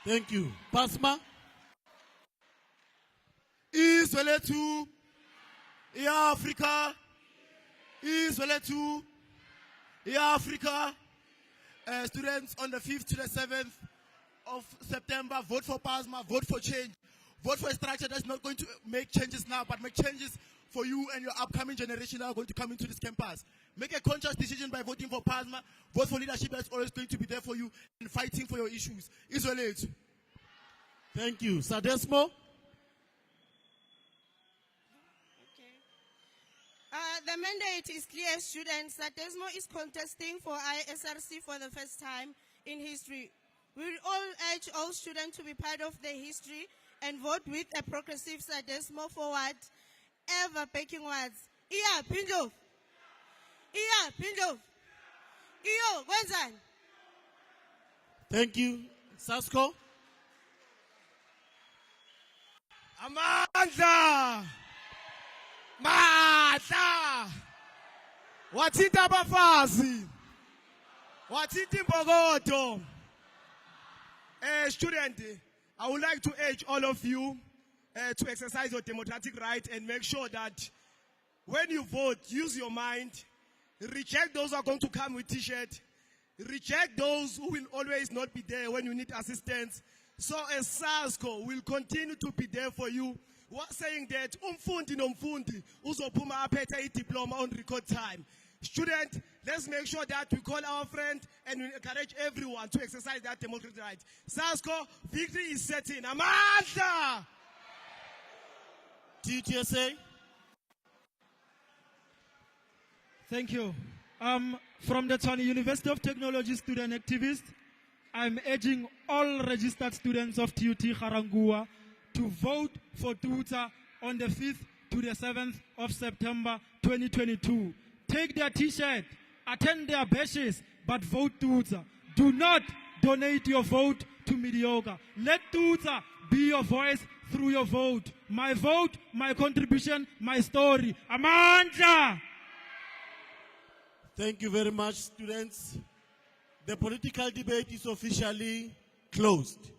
Thank you. Pasma?
Izweletu, Africa, Izweletu, Africa. Students on the 5th to the 7th of September, vote for PASMA, vote for change. Vote for a structure that's not going to make changes now, but make changes for you and your upcoming generation that are going to come into this campus. Make a conscious decision by voting for PASMA. Vote for leadership that's always going to be there for you and fighting for your issues. Isolate.
Thank you. Sadesmo?
The mandate is clear, students. Sadesmo is contesting for ISRC for the first time in history. We will all urge all students to be part of the history and vote with a progressive Sadesmo forward, ever backing words. Iya, Pindov. Iya, Pindov. Iyo, Wenzan.
Thank you. Sasko?
Amandla. Matla. Wathita abafazi. Wathita imbokodo. Student, I would like to urge all of you to exercise your democratic right and make sure that when you vote, use your mind. Reject those who are going to come with t-shirt. Reject those who will always not be there when you need assistance. So as SASCO will continue to be there for you. We're saying that umfundi nomfundi uzophuma aphethe i-diploma on record time. Student, let's make sure that we call our friend and we encourage everyone to exercise that democratic right. SASCO, victory is certain. Amandla!
TTSA?
Thank you. From the Tshwane University of Technology student activist, I'm urging all registered students of TUT Garangua to vote for Tuta on the 5th to the 7th of September 2022. Take their t-shirt, attend their bashes, but vote Tuta. Do not donate your vote to mediocre. Let Tuta be your voice through your vote. My vote, my contribution, my story. Amandla!
Thank you very much, students. The political debate is officially closed.